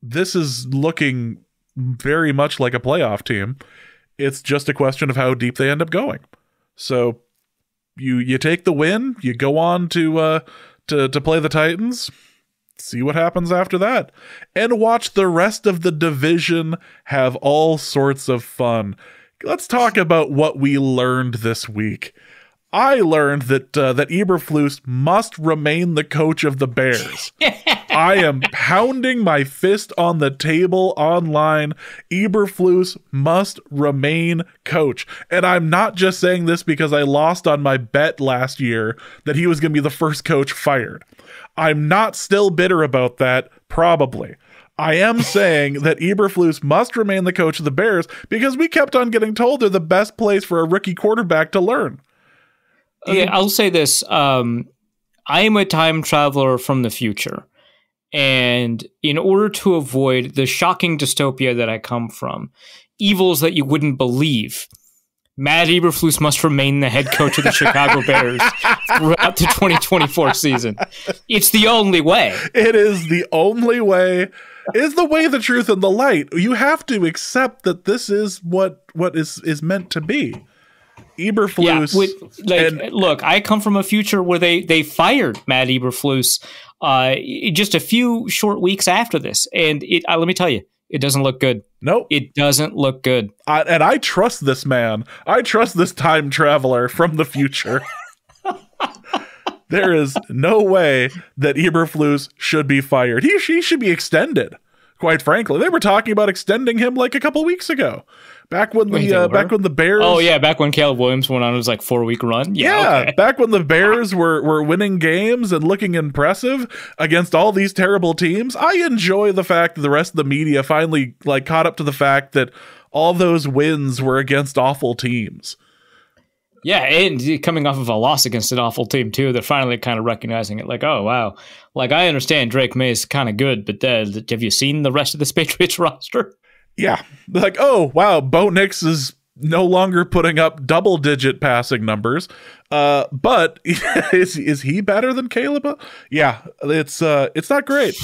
this is looking very much like a playoff team. It's just a question of how deep they end up going. So you take the win, you go on to play the Titans. see what happens after that. And watch the rest of the division have all sorts of fun. Let's talk about what we learned this week. I learned that Eberflus must remain the coach of the Bears. I am pounding my fist on the table online. Eberflus must remain coach. And I'm not just saying this because I lost on my bet last year that he was going to be the first coach fired. I'm not still bitter about that, probably. I am saying that Eberflus must remain the coach of the Bears because we kept on getting told they're the best place for a rookie quarterback to learn. Okay, I'll say this. I am a time traveler from the future. And in order to avoid the shocking dystopia that I come from, evils that you wouldn't believe, Matt Eberflus must remain the head coach of the Chicago Bears throughout the 2024 season. It's the only way. It is the only way. It is the way, the truth, and the light. You have to accept that this is what is meant to be. Eberflus. Look, I come from a future where they fired Matt Eberflus just a few short weeks after this, and let me tell you, it doesn't look good. Nope, it doesn't look good. And I trust this man. I trust this time traveler from the future. There is no way that Eberflus should be fired. He should be extended. Quite frankly, they were talking about extending him like a couple weeks ago. Back when the Bears... Oh, yeah, back when Caleb Williams went on his 4-week run? Yeah, okay. Back when the Bears were winning games and looking impressive against all these terrible teams. I enjoy the fact that the rest of the media finally caught up to the fact that all those wins were against awful teams. Yeah, and coming off of a loss against an awful team, too, they're finally kind of recognizing it. Oh, wow. I understand Drake May is kind of good, but have you seen the rest of this Patriots roster? Yeah. Oh, wow, Bo Nix is no longer putting up double-digit passing numbers. But is he better than Caleb? Yeah, it's not great.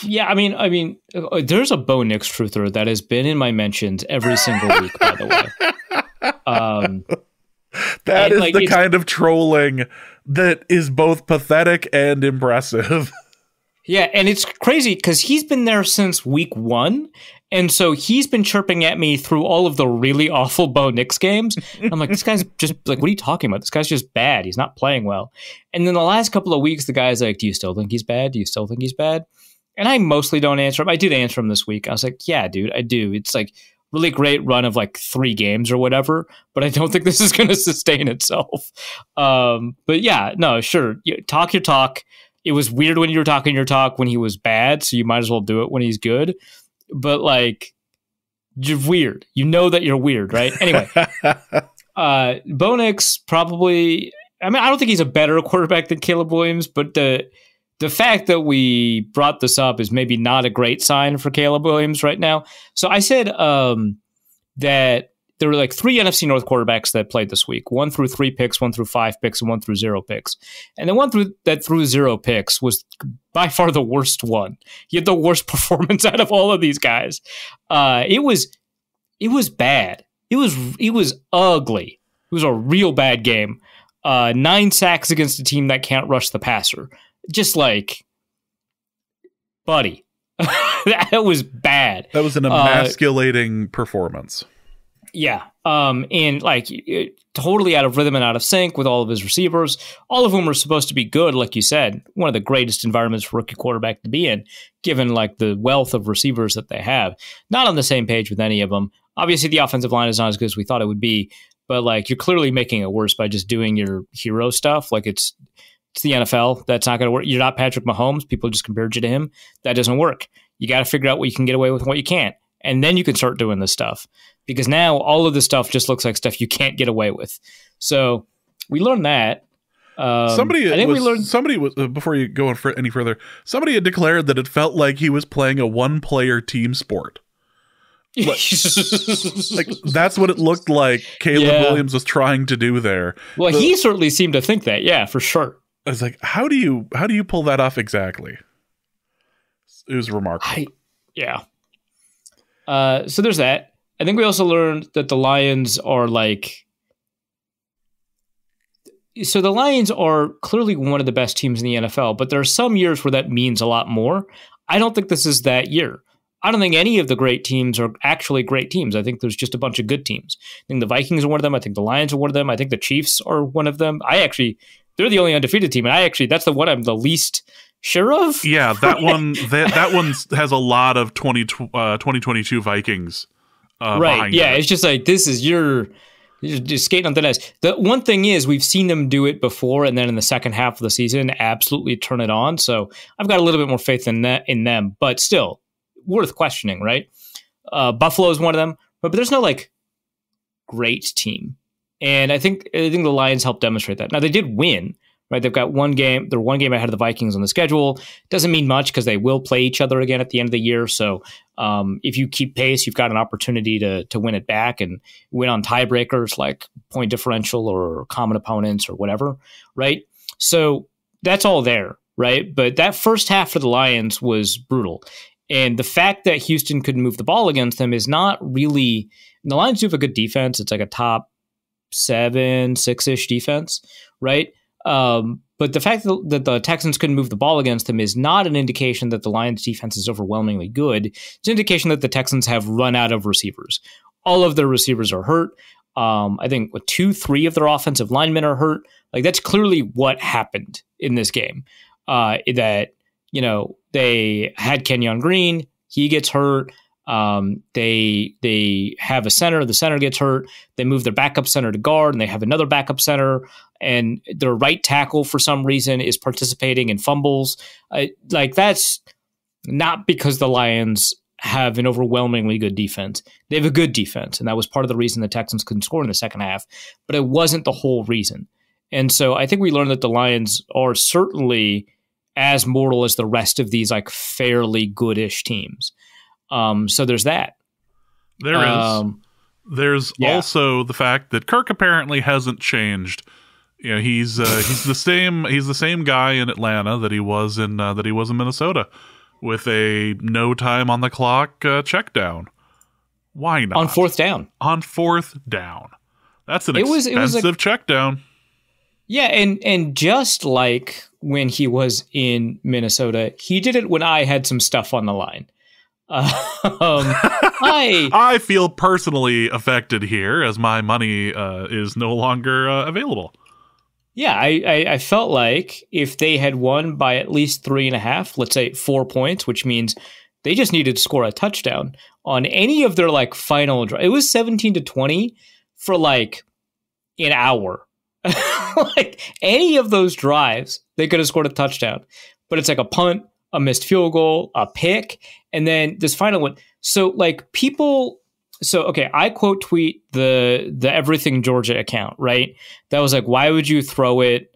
Yeah, I mean, there's a Bo Nix truther that has been in my mentions every single week, by the way. That is the kind of trolling that is both pathetic and impressive. Yeah, and it's crazy because he's been there since week 1, and so he's been chirping at me through all of the really awful Bo Nix games. I'm like, this guy's just what are you talking about? This guy's just bad. He's not playing well. And then the last couple of weeks, the guy's like, do you still think he's bad? Do you still think he's bad? And I mostly don't answer him. I did answer him this week. I was like, yeah, dude, I do. It's really great run of 3 games or whatever, but I don't think this is going to sustain itself. But yeah, no, sure. Talk your talk. It was weird when you were talking your talk when he was bad, so you might as well do it when he's good. But you're weird. You know that you're weird, right? Anyway, Bo Nix probably. I don't think he's a better quarterback than Caleb Williams, but the fact that we brought this up is maybe not a great sign for Caleb Williams right now. So I said that there were 3 NFC North quarterbacks that played this week. 1 threw 3 picks, 1 threw 5 picks, and 1 threw 0 picks. And the one that threw 0 picks was by far the worst one. He had the worst performance out of all of these guys. It was bad. It was ugly. It was a real bad game. 9 sacks against a team that can't rush the passer. Just buddy, that was bad. That was an emasculating performance. Yeah. And totally out of rhythm and out of sync with all of his receivers, all of whom are supposed to be good. Like you said, one of the greatest environments for rookie quarterback to be in, given the wealth of receivers that they have. Not on the same page with any of them. Obviously the offensive line is not as good as we thought it would be, but you're clearly making it worse by just doing your hero stuff. It's the NFL. That's not going to work. You're not Patrick Mahomes. People just compared you to him. That doesn't work. You got to figure out what you can get away with and what you can't. And then you can start doing this stuff. Because now all of this stuff just looks like stuff you can't get away with. So we learned that. Somebody was before you go on any further, somebody had declared that it felt like he was playing a one-player team sport. That's what it looked like Caleb Williams was trying to do there. Well, he certainly seemed to think that, yeah, for sure. I was like, how do you pull that off exactly? It was remarkable. So there's that. I think we also learned that the Lions are so the Lions are clearly one of the best teams in the NFL, but there are some years where that means a lot more. I don't think this is that year. I don't think any of the great teams are actually great teams. I think there's just a bunch of good teams. I think the Vikings are one of them. I think the Lions are one of them. I think the Chiefs are one of them. They're the only undefeated team, and that's the one I'm the least sure of. Yeah, that one has a lot of 2022 Vikings. Right. Yeah, it's just like you're just skating on thin ice. The one thing is we've seen them do it before, and then in the second half of the season, absolutely turn it on. So I've got a little bit more faith in them, but still worth questioning, right? Buffalo is one of them, but there's no like great team, and I think the Lions helped demonstrate that. Now they did win, right? They've got one game. They're one game ahead of the Vikings on the schedule. Doesn't mean much because they will play each other again at the end of the year. So if you keep pace, you've got an opportunity to win it back and win on tiebreakers like point differential or common opponents or whatever, right? So that's all there, right? But that first half for the Lions was brutal. And the fact that Houston couldn't move the ball against them is not really – the Lions do have a good defense. It's like a top 7, 6-ish defense, right? But the fact that the Texans couldn't move the ball against them is not an indication that the Lions defense is overwhelmingly good. It's an indication that the Texans have run out of receivers. All of their receivers are hurt. I think 2-3 of their offensive linemen are hurt. Like that's clearly what happened in this game. They had Kenyon Green. He gets hurt. They have a center. The center gets hurt. They move their backup center to guard, and they have another backup center. And their right tackle, for some reason, is participating in fumbles. That's not because the Lions have an overwhelmingly good defense. They have a good defense, and that was part of the reason the Texans couldn't score in the second half. But it wasn't the whole reason. And so I think we learned that the Lions are certainly as mortal as the rest of these like fairly goodish teams. So there's that. There's also the fact that Kirk apparently hasn't changed. You know, he's the same guy in Atlanta that he was in Minnesota, with a no time on the clock check down. Why not? On fourth down. That's an expensive check down. Yeah, and just like when he was in Minnesota, he did it when I had some stuff on the line. I feel personally affected here as my money is no longer available. Yeah, I felt like if they had won by at least 3.5, let's say 4 points, which means they just needed to score a touchdown on any of their like final drive. It was 17-20 for like an hour. Like any of those drives, they could have scored a touchdown. But it's like a punt, a missed field goal, a pick, and then this final one. So like people, I quote tweet the Everything Georgia account, right? That was like, why would you throw it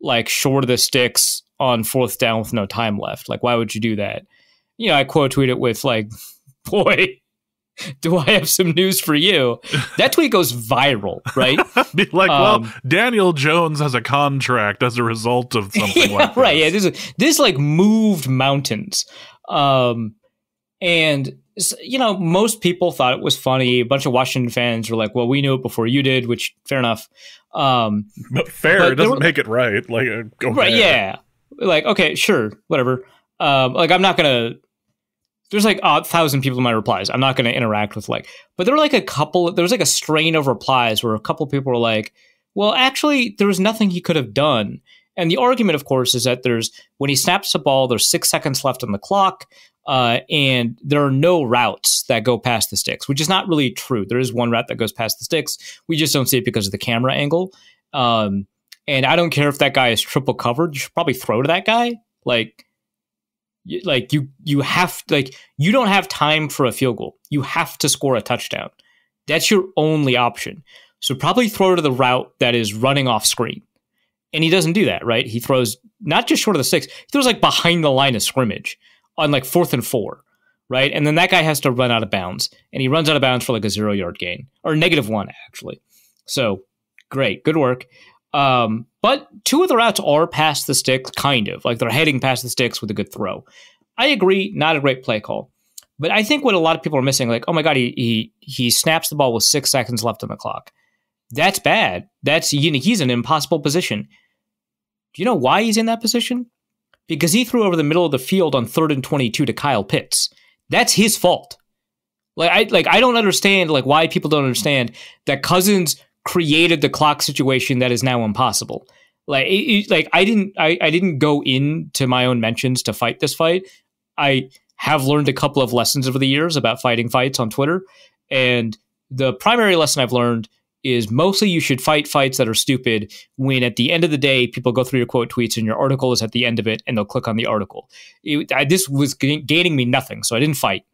like short of the sticks on fourth down with no time left? Like, why would you do that? You know, I quote tweet it with like, boy, do I have some news for you? That tweet goes viral, right? Be like, well, Daniel Jones has a contract as a result of something like that. Right, yeah, this like moved mountains. And, you know, most people thought it was funny. A bunch of Washington fans were like, well, we knew it before you did, which fair enough. But fair doesn't make it right. Like, go right, ahead. yeah. Like, okay, sure, whatever. Like, I'm not going to... There's like 1,000 people in my replies. I'm not going to interact with like... But there were like there was like a strain of replies where a couple people were like, well, actually, there was nothing he could have done. And the argument, of course, is that when he snaps the ball, there's 6 seconds left on the clock, and there are no routes that go past the sticks, which is not really true. There is one route that goes past the sticks. We just don't see it because of the camera angle. And I don't care if that guy is triple covered. You should probably throw to that guy. You have you don't have time for a field goal. You have to score a touchdown. That's your only option. So probably throw to the route that is running off screen. And he doesn't do that, right? He throws not just short of the sticks. He throws like behind the line of scrimmage on like 4th and 4, right? And then that guy has to run out of bounds. And he runs out of bounds for like a 0-yard gain. Or -1, actually. So, great. Good work. But 2 of the routes are past the sticks, kind of. Like they're heading past the sticks with a good throw. I agree, not a great play call. But I think what a lot of people are missing, like, oh my God, he snaps the ball with 6 seconds left on the clock. That's bad. He's in an impossible position. Do you know why he's in that position? Because he threw over the middle of the field on 3rd and 22 to Kyle Pitts. That's his fault. I don't understand why people don't understand that Cousins created the clock situation that is now impossible. I didn't go into my own mentions to fight this fight. I have learned a couple of lessons over the years about fighting fights on Twitter, and the primary lesson I've learned is mostly you should fight fights that are stupid when at the end of the day, people go through your quote tweets and your article is at the end of it and they'll click on the article. This was gaining me nothing, so I didn't fight.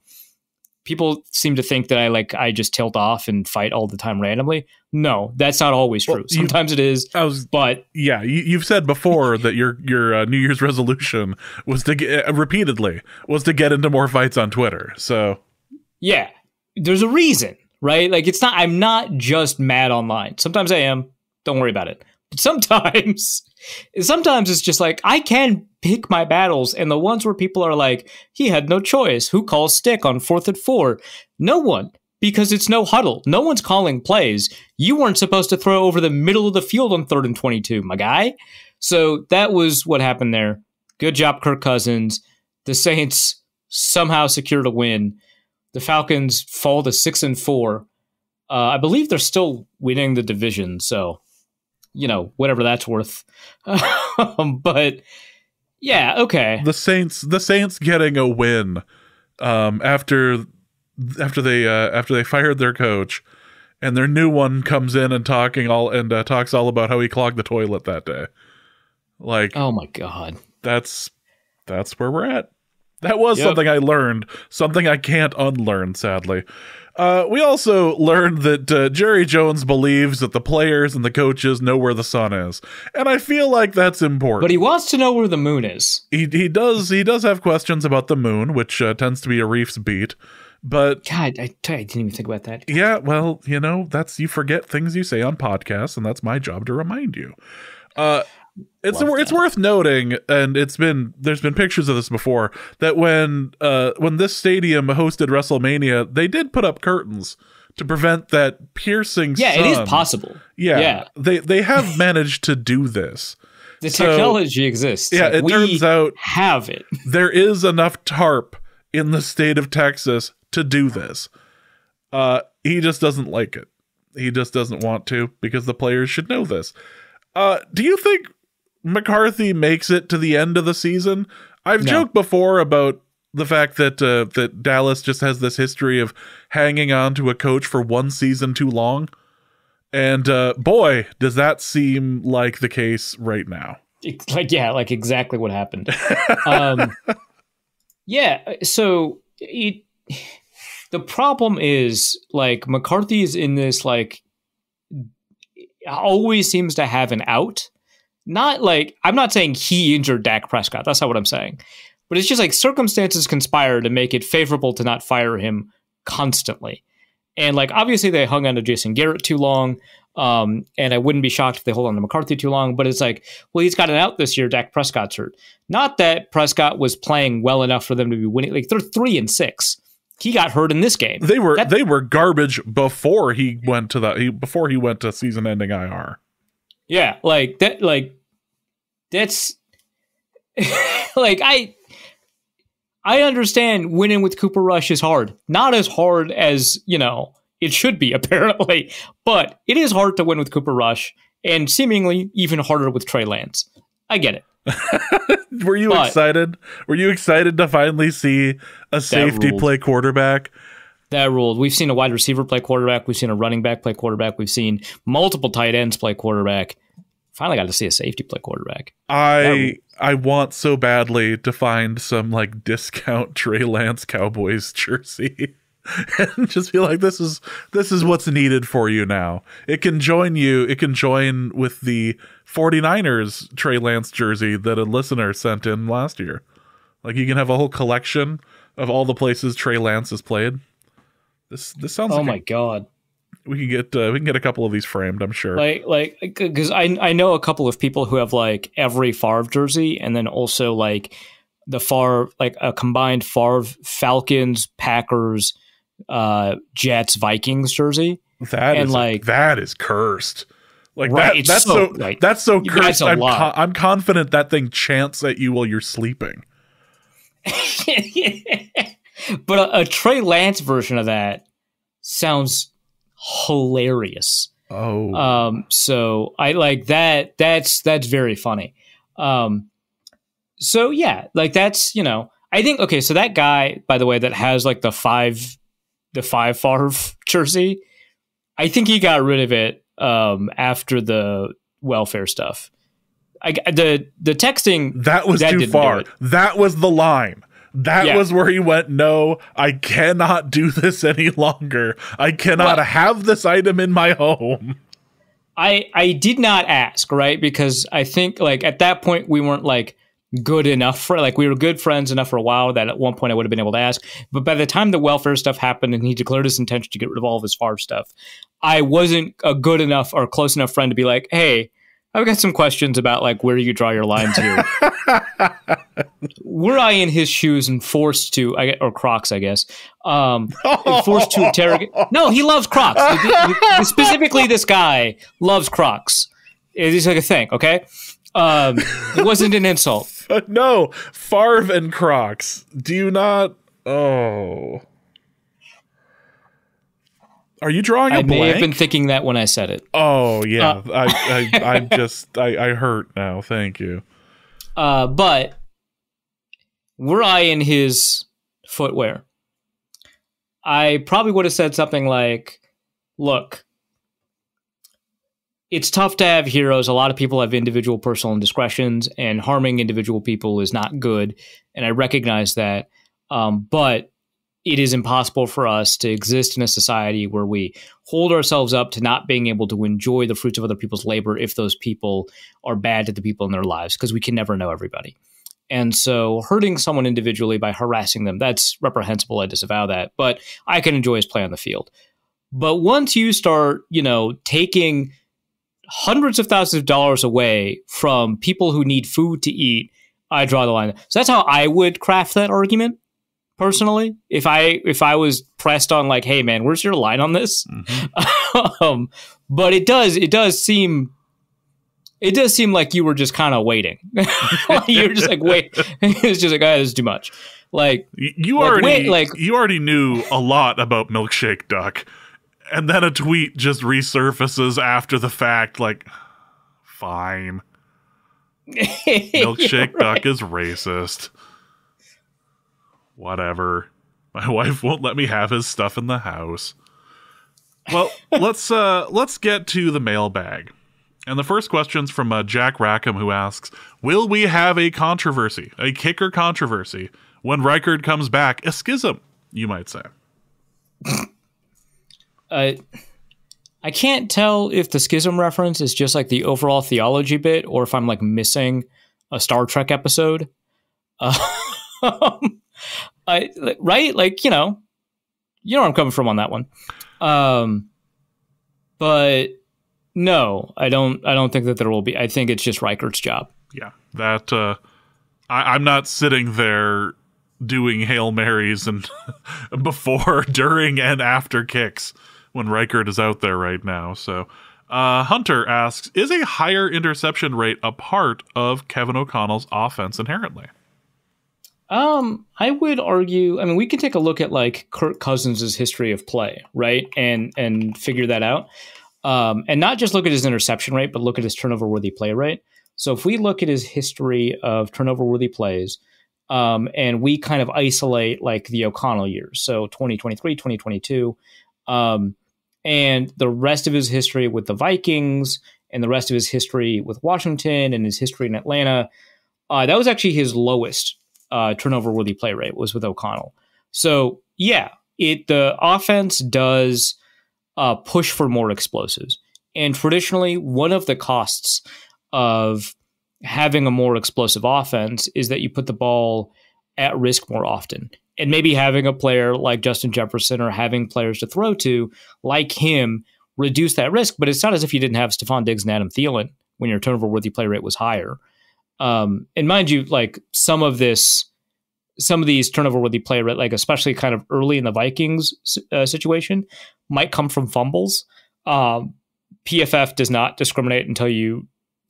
People seem to think that I just tilt off and fight all the time randomly. No, that's not always true. Sometimes it is, but... Yeah, you've said before that your New Year's resolution was to get into more fights on Twitter, so... Yeah, there's a reason. Right? I'm not just mad online. Sometimes I am. Don't worry about it. But sometimes it's just I can pick my battles. And the ones where people are like, he had no choice. Who calls stick on 4th and 4? No one. Because it's no huddle. No one's calling plays. You weren't supposed to throw over the middle of the field on 3rd and 22, my guy. So that was what happened there. Good job, Kirk Cousins. The Saints somehow secured a win. The Falcons fall to 6 and 4. I believe they're still winning the division, so whatever that's worth. But yeah, okay. The Saints getting a win after they fired their coach, and their new one comes in and talks all about how he clogged the toilet that day. Oh my God, that's where we're at. That was something I learned, something I can't unlearn, sadly. We also learned that Jerry Jones believes that the players and the coaches know where the sun is. And I feel like that's important. But he wants to know where the moon is. He does have questions about the moon, which tends to be a Reef's beat. But God, I didn't even think about that. Yeah, well, you forget things you say on podcasts, and that's my job to remind you. It's worth noting, and there's been pictures of this before, that when this stadium hosted WrestleMania, they did put up curtains to prevent that piercing sun. It is possible. Yeah. They have managed to do this. The technology exists. Yeah, it turns out have it. There is enough tarp in the state of Texas to do this. He just doesn't like it. He just doesn't want to, because the players should know this. Do you think McCarthy makes it to the end of the season? I've joked before about the fact that Dallas just has this history of hanging on to a coach for one season too long. And boy, does that seem like the case right now. Exactly what happened. So the problem is McCarthy is in this always seems to have an out. Not I'm not saying he injured Dak Prescott. That's not what I'm saying. But it's just circumstances conspire to make it favorable to not fire him constantly. And obviously they hung on to Jason Garrett too long. And I wouldn't be shocked if they hold on to McCarthy too long. But it's he's got an out this year. Dak Prescott's hurt. Not that Prescott was playing well enough for them to be winning. They're 3-6. He got hurt in this game. They were garbage before he went to season-ending IR. Yeah, that's I understand winning with Cooper Rush is hard. Not as hard as, it should be, apparently. But it is hard to win with Cooper Rush, and seemingly even harder with Trey Lance. I get it. Were you excited? Were you excited to finally see a safety play quarterback? That ruled. We've seen a wide receiver play quarterback. We've seen a running back play quarterback. We've seen multiple tight ends play quarterback. Finally got to see a safety play quarterback. I want so badly to find some discount Trey Lance Cowboys jersey and just be like, this is what's needed for you now. It can join with the 49ers Trey Lance jersey that a listener sent in last year. You can have a whole collection of all the places Trey Lance has played. This sounds oh my God. We can get a couple of these framed, I'm sure. Because I know a couple of people who have every Favre jersey, and then also the Favre, a combined Favre, Falcons, Packers, Jets Vikings jersey. That is cursed. Like right, that's so cursed. I'm confident that thing chants at you while you're sleeping. But a Trey Lance version of that sounds hilarious. So I like that. That's very funny. So yeah, like that's, I think, okay, so that guy, by the way, that has like the five Favre jersey, I think he got rid of it after the welfare stuff. The texting, that was too far. That was the line. That was where he went, no, I cannot do this any longer. I cannot have this item in my home. I did not ask, right? Because I think like at that point we weren't like good enough for, like, we were good friends enough for a while that at one point I would have been able to ask. But by the time the welfare stuff happened and he declared his intention to get rid of all of his Favre stuff, I wasn't a good enough or close enough friend to be like, hey, I've got some questions about like where you draw your lines here. Were I in his shoes and forced to, or Crocs, I guess, forced to interrogate? No, he loves Crocs. Specifically, this guy loves Crocs. It's like a thing, okay? It wasn't an insult. No, Favre and Crocs. Do you not? Oh. Are you drawing a blank? I may have been thinking that when I said it. Oh, yeah. I hurt now. Thank you. But were I in his footwear, I probably would have said something like, look, it's tough to have heroes. A lot of people have individual personal indiscretions, and harming individual people is not good. And I recognize that. But it is impossible for us to exist in a society where we hold ourselves up to not being able to enjoy the fruits of other people's labor if those people are bad to the people in their lives, because we can never know everybody. And so hurting someone individually by harassing them, that's reprehensible. I disavow that. But I can enjoy his play on the field. But once you start, taking hundreds of thousands of dollars away from people who need food to eat, I draw the line. So that's how I would craft that argument. Personally, if I was pressed on like, hey man, where's your line on this? Mm-hmm. But it does seem like you were just kind of waiting. You were just like, wait, it's just like, this is too much. Like you already knew a lot about Milkshake Duck, and then a tweet just resurfaces after the fact, like, fine, Milkshake Duck is racist. Whatever. My wife won't let me have his stuff in the house. Well, let's get to the mailbag. And the first question's from Jack Rackham, who asks, will we have a controversy, a kicker controversy, when Reichard comes back? A schism, you might say. I can't tell if the schism reference is just like the overall theology bit, or if I'm like missing a Star Trek episode. Right? Like, you know where I'm coming from on that one. But no, I don't think that there will be. I think it's just Reichard's job. Yeah, that I'm not sitting there doing Hail Marys and before, during, and after kicks when Reichard is out there right now. So Hunter asks, is a higher interception rate a part of Kevin O'Connell's offense inherently? I would argue, I mean, we can take a look at like Kirk Cousins' history of play, right? And figure that out. And not just look at his interception rate, but look at his turnover-worthy play rate. So if we look at his history of turnover-worthy plays, and we kind of isolate like the O'Connell years, so 2023, 2022, and the rest of his history with the Vikings and the rest of his history with Washington and his history in Atlanta, that was actually his lowest turnover-worthy play rate was with O'Connell. So yeah, the offense does push for more explosives. And traditionally, one of the costs of having a more explosive offense is that you put the ball at risk more often. And maybe having a player like Justin Jefferson or having players to throw to like him reduce that risk. But it's not as if you didn't have Stephon Diggs and Adam Thielen when your turnover-worthy play rate was higher. And mind you, like some of this some of these turnover-worthy play, right, like especially kind of early in the Vikings situation, might come from fumbles. PFF does not discriminate until you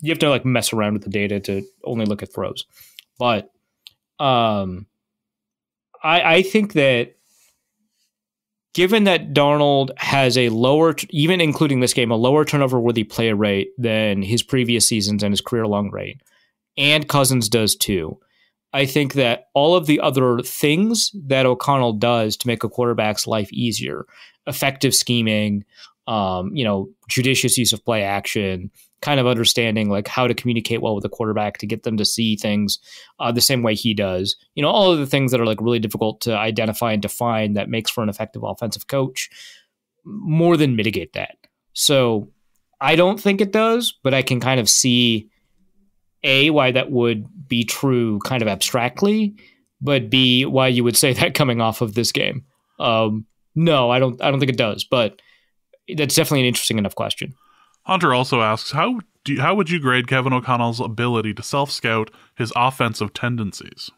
have to like mess around with the data to only look at throws. But I think that given that Darnold has a lower, even including this game, a lower turnover-worthy play rate than his previous seasons and his career-long rate, and Cousins does too, I think that all of the other things that O'Connell does to make a quarterback's life easier, effective scheming, judicious use of play action, kind of understanding like how to communicate well with the quarterback to get them to see things the same way he does, all of the things that are like really difficult to identify and define that makes for an effective offensive coach, more than mitigate that. So I don't think it does, but I can kind of see why that would be true kind of abstractly, but B, why you would say that coming off of this game. No, I don't think it does, but that's definitely an interesting enough question. Hunter also asks, how would you grade Kevin O'Connell's ability to self-scout his offensive tendencies?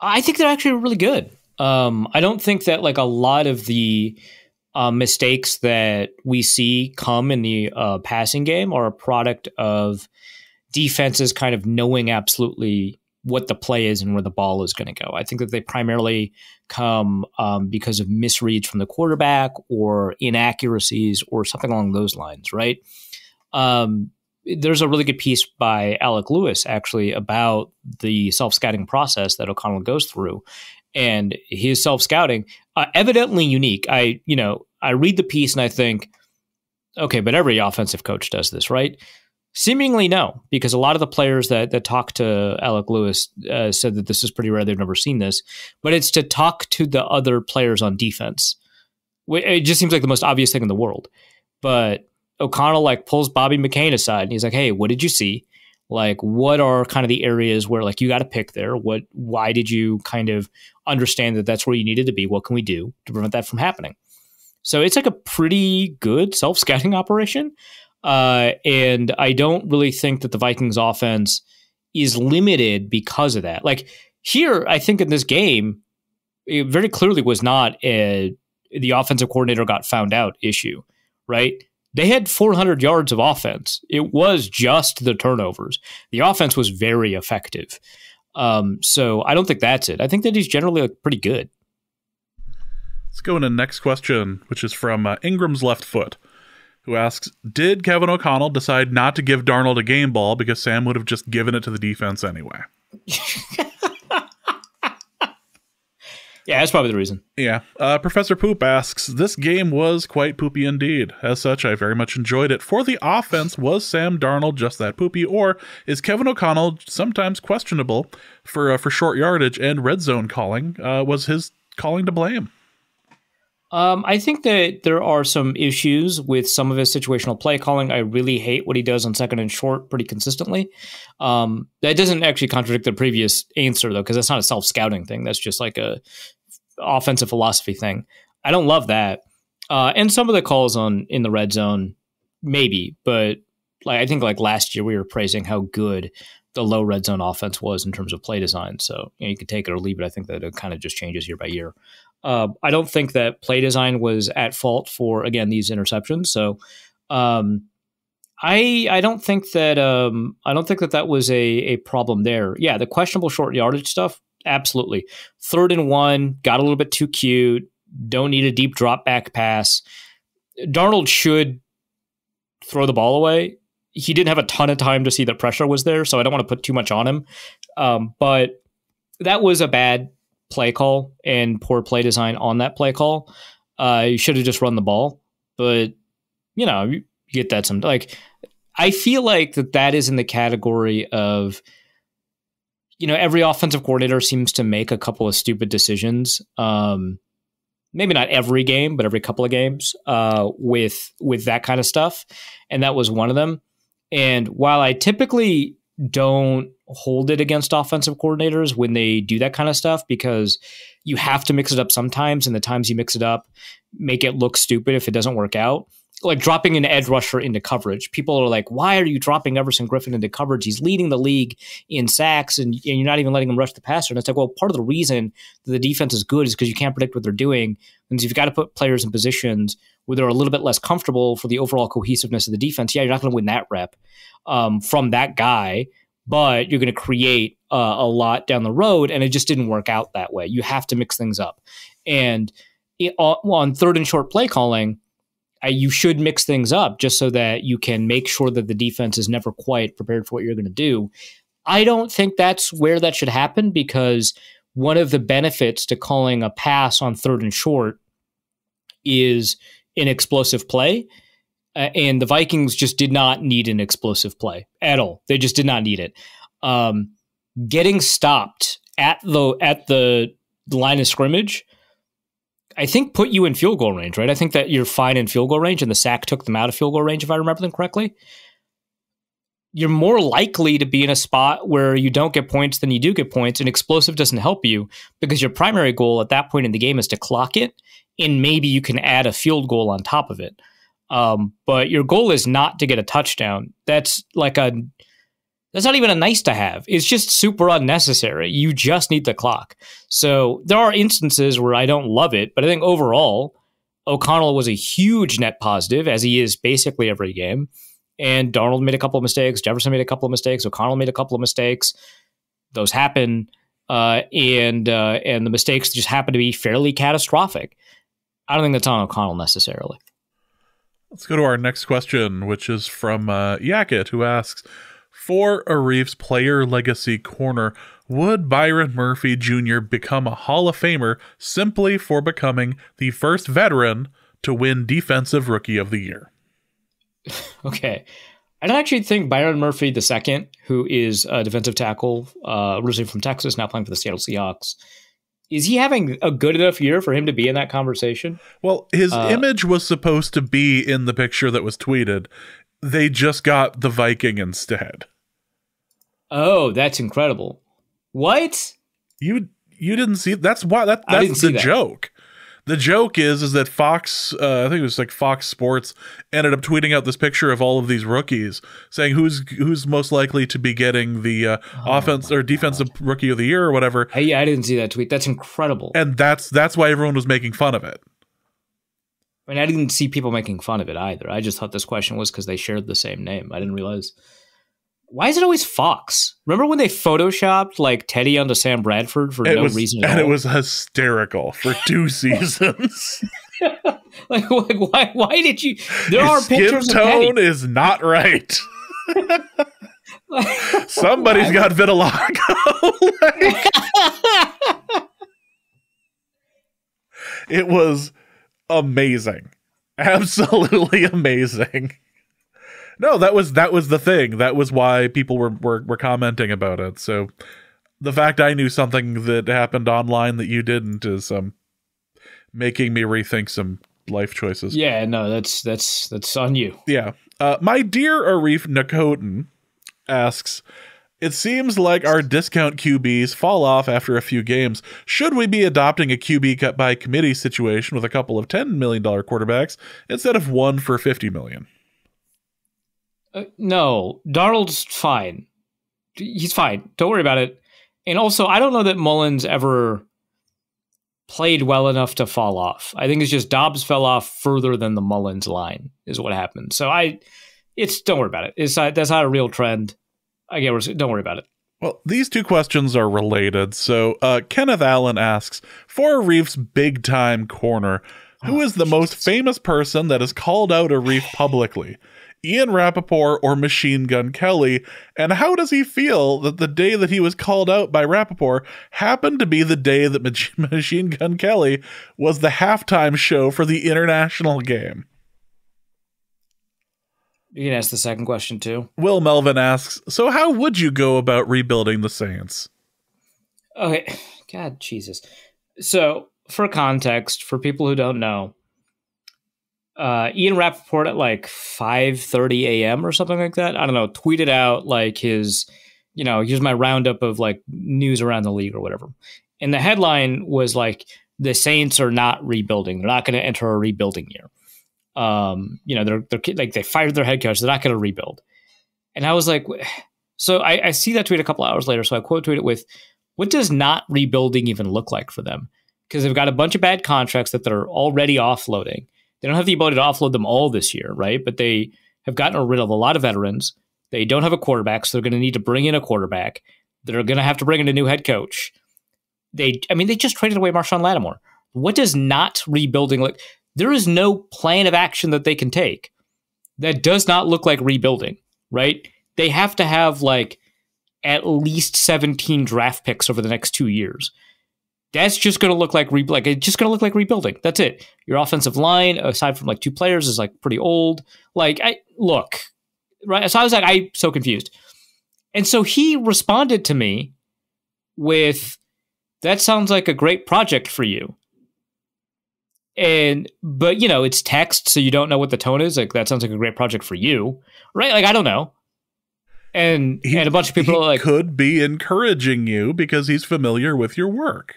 I think they're actually really good. I don't think that like a lot of the mistakes that we see come in the passing game are a product of defenses kind of knowing absolutely what the play is and where the ball is going to go. I think that they primarily come because of misreads from the quarterback or inaccuracies or something along those lines, right? There's a really good piece by Alec Lewis actually about the self-scouting process that O'Connell goes through, and his self-scouting evidently unique. I read the piece and I think, okay, but every offensive coach does this, right? Seemingly no, because a lot of the players that talk to Alec Lewis said that this is pretty rare. They've never seen this, but it's to talk to the other players on defense. It just seems like the most obvious thing in the world. But O'Connell like pulls Bobby McCain aside and he's like, hey, what did you see? Like, what are kind of the areas where like you got to pick there? Why did you kind of understand that that's where you needed to be? What can we do to prevent that from happening? So it's like a pretty good self-scouting operation. And I don't really think that the Vikings offense is limited because of that. Like here, I think in this game, it very clearly was not the offensive coordinator got found out issue, right? They had 400 yards of offense. It was just the turnovers. The offense was very effective. So I don't think that's it. I think that he's generally pretty good. Let's go into the next question, which is from Ingram's Left Foot, who asks, did Kevin O'Connell decide not to give Darnold a game ball because Sam would have just given it to the defense anyway? Yeah, that's probably the reason. Yeah. Professor Poop asks, this game was quite poopy indeed. As such, I very much enjoyed it. For the offense, was Sam Darnold just that poopy, or is Kevin O'Connell sometimes questionable for short yardage and red zone calling? Was his calling to blame? I think that there are some issues with some of his situational play calling. I really hate what he does on second and short pretty consistently. That doesn't actually contradict the previous answer, though, because that's not a self-scouting thing. That's just like a offensive philosophy thing. I don't love that. And some of the calls in the red zone, maybe. But like I think like last year we were praising how good the low red zone offense was in terms of play design. So you can take it or leave it. I think that it kind of just changes year by year. I don't think that play design was at fault for, again, these interceptions. So I don't think that was a problem there. Yeah, the questionable short yardage stuff, absolutely. 3rd and 1, got a little bit too cute. Don't need a deep drop back pass. Darnold should throw the ball away. He didn't have a ton of time to see that pressure was there, so I don't want to put too much on him. But that was a bad play call and poor play design on that play call. You should have just run the ball, but you get that some like. I feel like that is in the category of, every offensive coordinator seems to make a couple of stupid decisions. Maybe not every game, but every couple of games with that kind of stuff, and that was one of them. And while I typically don't hold it against offensive coordinators when they do that kind of stuff, because you have to mix it up sometimes, and the times you mix it up make it look stupid if it doesn't work out. Like dropping an edge rusher into coverage. People are like, why are you dropping Everson Griffin into coverage? He's leading the league in sacks, and you're not even letting him rush the passer. And it's like, well, part of the reason that the defense is good is because you can't predict what they're doing. And so you've got to put players in positions where they're a little bit less comfortable for the overall cohesiveness of the defense. Yeah, you're not going to win that rep from that guy, but you're going to create a lot down the road, and it just didn't work out that way. You have to mix things up. And on third and short play calling, you should mix things up just so that you can make sure that the defense is never quite prepared for what you're going to do. I don't think that's where that should happen, because one of the benefits to calling a pass on third and short is an explosive play. And the Vikings just did not need an explosive play at all. They just did not need it. Getting stopped at the line of scrimmage, I think, put you in field goal range, right? I think that you're fine in field goal range, and the sack took them out of field goal range, if I remember them correctly. You're more likely to be in a spot where you don't get points than you do get points, and explosive doesn't help you because your primary goal at that point in the game is to clock it, and maybe you can add a field goal on top of it. But your goal is not to get a touchdown. That's not even a nice to have. It's just super unnecessary. You just need the clock. So there are instances where I don't love it, but I think overall, O'Connell was a huge net positive, as he is basically every game. And Darnold made a couple of mistakes. Jefferson made a couple of mistakes. O'Connell made a couple of mistakes. Those happen. And the mistakes just happen to be fairly catastrophic. I don't think that's on O'Connell necessarily. Let's go to our next question, which is from Yakit, who asks, for Arif's player legacy corner, would Byron Murphy Jr. become a Hall of Famer simply for becoming the first veteran to win Defensive Rookie of the Year? Okay. I don't actually think Byron Murphy II, who is a defensive tackle, originally from Texas, now playing for the Seattle Seahawks, is he having a good enough year for him to be in that conversation? Well, his image was supposed to be in the picture that was tweeted. They just got the Viking instead. Oh, that's incredible. What? You didn't see that's why that's the joke. The joke is that Fox, I think it was like Fox Sports, ended up tweeting out this picture of all of these rookies, saying who's most likely to be getting the offense or defensive rookie of the year or whatever. I didn't see that tweet. That's incredible. And that's why everyone was making fun of it. I mean, I didn't see people making fun of it either. I just thought this question was because they shared the same name. I didn't realize. Why is it always Fox? Remember when they photoshopped like Teddy onto Sam Bradford for no reason at all? And it was hysterical for 2 seasons. like why did you? There are pictures of Teddy. Skin tone is not right. Somebody's got vitiligo. It was amazing, absolutely amazing. No, that was the thing. That was why people were commenting about it. So the fact I knew something that happened online that you didn't is making me rethink some life choices. Yeah, no, that's on you. Yeah. My dear Arif Nakotan asks, it seems like our discount QBs fall off after a few games. Should we be adopting a QB cut by committee situation with a couple of $10 million quarterbacks instead of one for $50 million? No, Darnold's fine. He's fine. Don't worry about it. And also, I don't know that Mullins ever played well enough to fall off. I think it's just Dobbs fell off further than the Mullins line is what happened. So don't worry about it. That's not a real trend. Don't worry about it. Well, these two questions are related. So Kenneth Allen asks, for Arif's big time corner, who is the most famous person that has called out Arif publicly? Ian Rappaport or Machine Gun Kelly, and how does he feel that the day that he was called out by Rappaport happened to be the day that Machine Gun Kelly was the halftime show for the international game? You can ask the second question too. Will Melvin asks, so how would you go about rebuilding the Saints? Okay, God, Jesus. So, for context, for people who don't know, Ian Rappaport at like 5:30 a.m. or something like that. I don't know. Tweeted out like his, here's my roundup of like news around the league or whatever. And the headline was like, the Saints are not rebuilding. They're not going to enter a rebuilding year. They're like, they fired their head coach. They're not going to rebuild. And I was like, so I see that tweet a couple hours later. So I quote tweet it with, what does not rebuilding even look like for them? Because they've got a bunch of bad contracts that they're already offloading. They don't have the ability to offload them all this year, right? But they have gotten rid of a lot of veterans. They don't have a quarterback, so they're going to need to bring in a quarterback. They're going to have to bring in a new head coach. They just traded away Marshawn Lattimore. What does not rebuilding look? There is no plan of action that they can take that does not look like rebuilding, right? They have to have like at least 17 draft picks over the next 2 years. That's just going to look like it's just going to look like rebuilding. That's it. Your offensive line, aside from like 2 players, is like pretty old. Right? So I was like, I'm so confused. And so he responded to me with, that sounds like a great project for you. But it's text, so you don't know what the tone is. Like, that sounds like a great project for you, right? Like, I don't know. And a bunch of people are like, could be encouraging you because he's familiar with your work.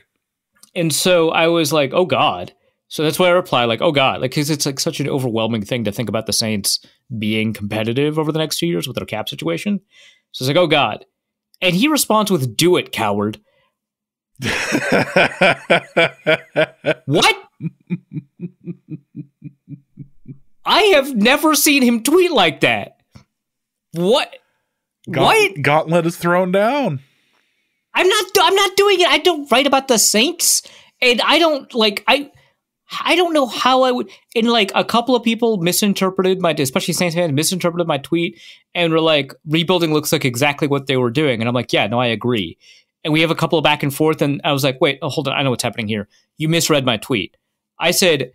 And so I was like, oh God. So that's why I replied, like, oh God, like, because it's like such an overwhelming thing to think about the Saints being competitive over the next 2 years with their cap situation. So it's like, oh God. And he responds with, do it, coward. What? I have never seen him tweet like that. What? What? Gauntlet is thrown down. I'm not doing it. I don't write about the Saints, and I don't I don't know how I would. And like a couple of people misinterpreted especially Saints fans misinterpreted my tweet and were like, rebuilding looks like exactly what they were doing. And I'm like, yeah, no, I agree. And we have a couple of back and forth, and I was like, wait, hold on, I know what's happening here. You misread my tweet. I said,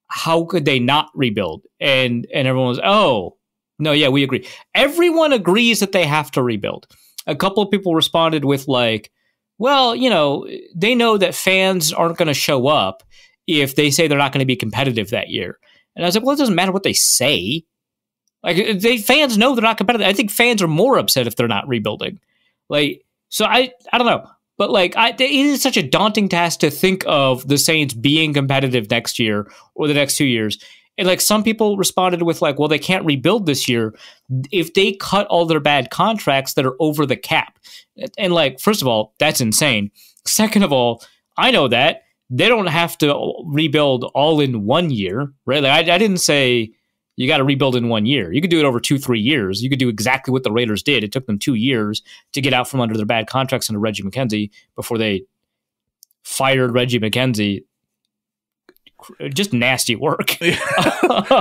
how could they not rebuild? And everyone was, oh, no, yeah, we agree. Everyone agrees that they have to rebuild. A couple of people responded with like, well, they know that fans aren't going to show up if they say they're not going to be competitive that year. And I was like, well, it doesn't matter what they say. Like, fans know they're not competitive. I think fans are more upset if they're not rebuilding. Like, so I don't know. But like, it is such a daunting task to think of the Saints being competitive next year or the next 2 years. And like, some people responded with like, well, they can't rebuild this year if they cut all their bad contracts that are over the cap. And like, first of all, that's insane. Second of all, I know that they don't have to rebuild all in 1 year, right? Like, I didn't say you got to rebuild in 1 year. You could do it over 2-3 years. You could do exactly what the Raiders did. It took them 2 years to get out from under their bad contracts under Reggie McKenzie before they fired Reggie McKenzie. Just nasty work.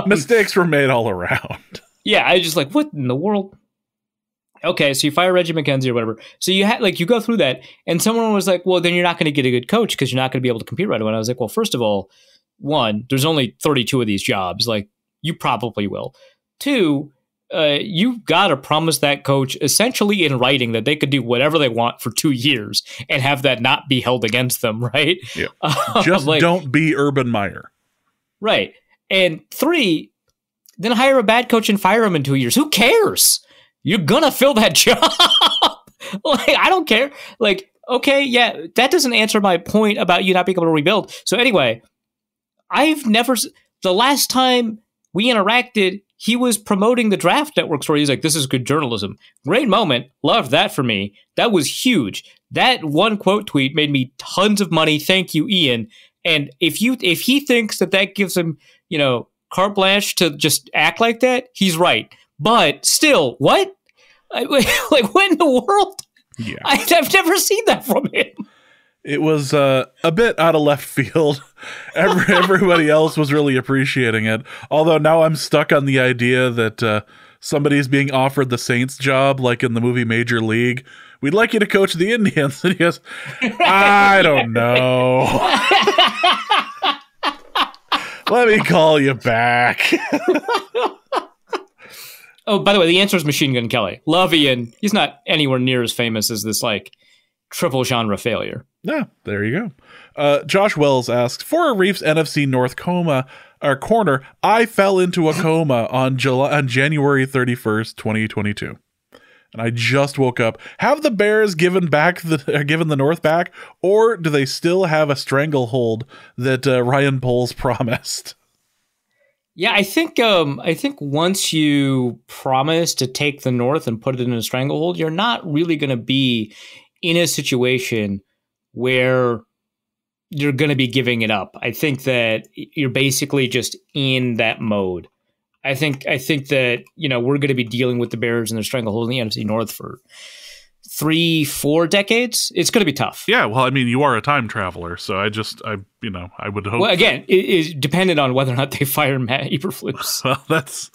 Mistakes were made all around. Yeah, I was just like, what in the world? Okay, so you fire Reggie McKenzie or whatever. So you you go through that, and someone was like, well, then you're not going to get a good coach because you're not going to be able to compete right away. And I was like, well, first of all, one, there's only 32 of these jobs. Like, you probably will. Two, you've got to promise that coach essentially in writing that they could do whatever they want for 2 years and have that not be held against them, right? Yeah. Just don't be Urban Meyer. Right. And three, then hire a bad coach and fire him in 2 years. Who cares? You're going to fill that job. Like, I don't care. Like, okay, yeah, that doesn't answer my point about you not being able to rebuild. So anyway, the last time we interacted, he was promoting the Draft Network story. He's like, this is good journalism. Great moment. Loved that for me. That was huge. That one quote tweet made me tons of money. Thank you, Ian. And if he thinks that gives him, carte blanche to just act like that, he's right. But still, what? Like, what in the world? Yeah. I've never seen that from him. It was a bit out of left field. Everybody else was really appreciating it. Although now I'm stuck on the idea that somebody's being offered the Saints job, like in the movie Major League. We'd like you to coach the Indians. And he goes, I don't know. Let me call you back. Oh, by the way, the answer is Machine Gun Kelly. Love Ian. He's not anywhere near as famous as this, triple genre failure. Yeah, there you go. Josh Wells asks, for Arif's NFC North coma, Our corner, I fell into a coma on January 31st, 2022. And I just woke up. Have the Bears given the North back, or do they still have a stranglehold that Ryan Poles promised? Yeah, I think once you promise to take the North and put it in a stranglehold, you're not really going to be in a situation where you're going to be giving it up. I think that you're basically just in that mode. I think that, we're going to be dealing with the Bears and their stranglehold in the NFC North for 3-4 decades. It's going to be tough. Yeah, well, I mean, you are a time traveler, so I would hope. Well, again, it is dependent on whether or not they fire Matt Eberflus. Well, that's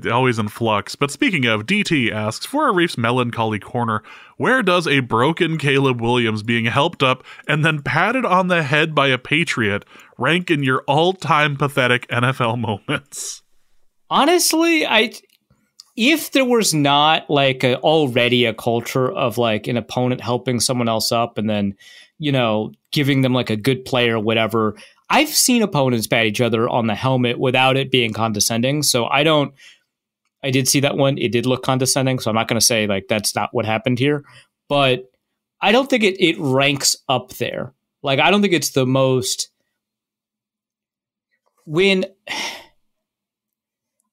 always in flux. But speaking of, DT asks, for a Reef's melancholy corner, where does a broken Caleb Williams being helped up and then patted on the head by a Patriot rank in your all-time pathetic NFL moments? Honestly, if there was not like already a culture of like an opponent helping someone else up and then, giving them like a good play or whatever, I've seen opponents pat each other on the helmet without it being condescending. So I did see that one. It did look condescending. So I'm not going to say like that's not what happened here, but I don't think it ranks up there. Like, I don't think it's the most when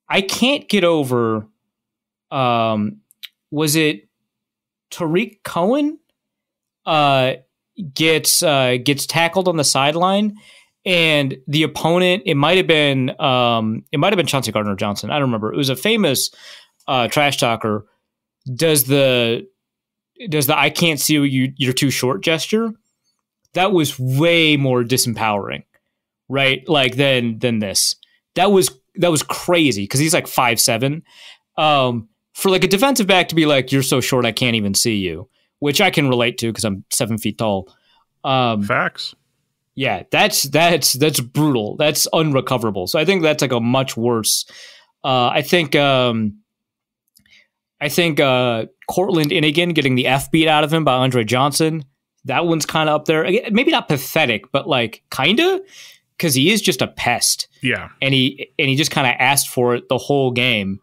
I can't get over, was it Tariq Cohen gets tackled on the sideline, and the opponent, it might have been Chauncey Gardner-Johnson. I don't remember. It was a famous trash talker. Does the I can't see you, you're too short gesture. That was way more disempowering, right? Like than this. That was crazy because he's like 5'7". For like a defensive back to be like, you're so short I can't even see you, which I can relate to because I'm 7 feet tall. Facts. Yeah, that's brutal. That's unrecoverable. So I think that's like a much worse. I think Cortland Innigan getting the F beat out of him by Andre Johnson. That one's kind of up there. Maybe not pathetic, but like kind of, because he is just a pest. Yeah, and he just kind of asked for it the whole game,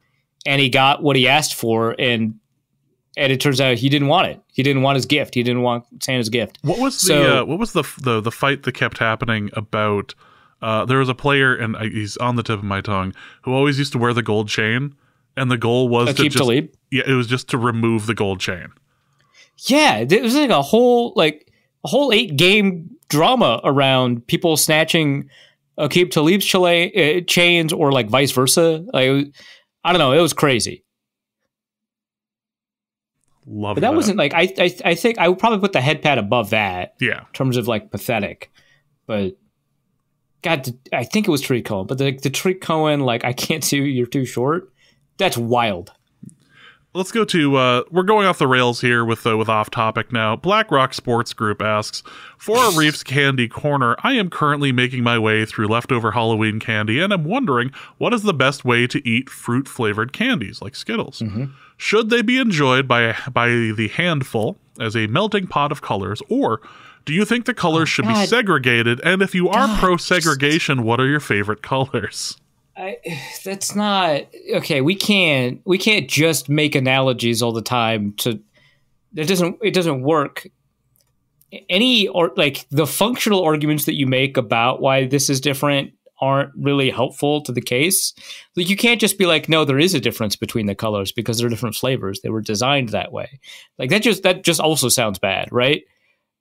and he got what he asked for, and it turns out he didn't want it. He didn't want his gift. He didn't want Santa's gift. What was the fight that kept happening about? There was a player, and he's on the tip of my tongue, who always used to wear the gold chain, and the goal was to just it was just to remove the gold chain. Yeah, it was like a whole 8-game drama around people snatching Aqib Talib's chains or like vice versa. Like, I don't know. It was crazy. Love but that wasn't like I think I would probably put the head pad above that. Yeah. In terms of like pathetic. But God, I think it was Tariq Cohen. But the Tariq Cohen, like, I can't see you, you're too short. That's wild. Let's go to, we're going off the rails here with Off Topic now. BlackRock Sports Group asks, for a Reef's Candy Corner, I am currently making my way through leftover Halloween candy, and I'm wondering, what is the best way to eat fruit-flavored candies, like Skittles? Mm-hmm. Should they be enjoyed by the handful as a melting pot of colors, or do you think the colors should be segregated? And if you are pro-segregation, what are your favorite colors? That's not okay. We can't just make analogies all the time. It doesn't work. The functional arguments that you make about why this is different aren't really helpful to the case. Like, you can't just be like, no, there is a difference between the colors because they're different flavors. They were designed that way. Like, that just also sounds bad, right?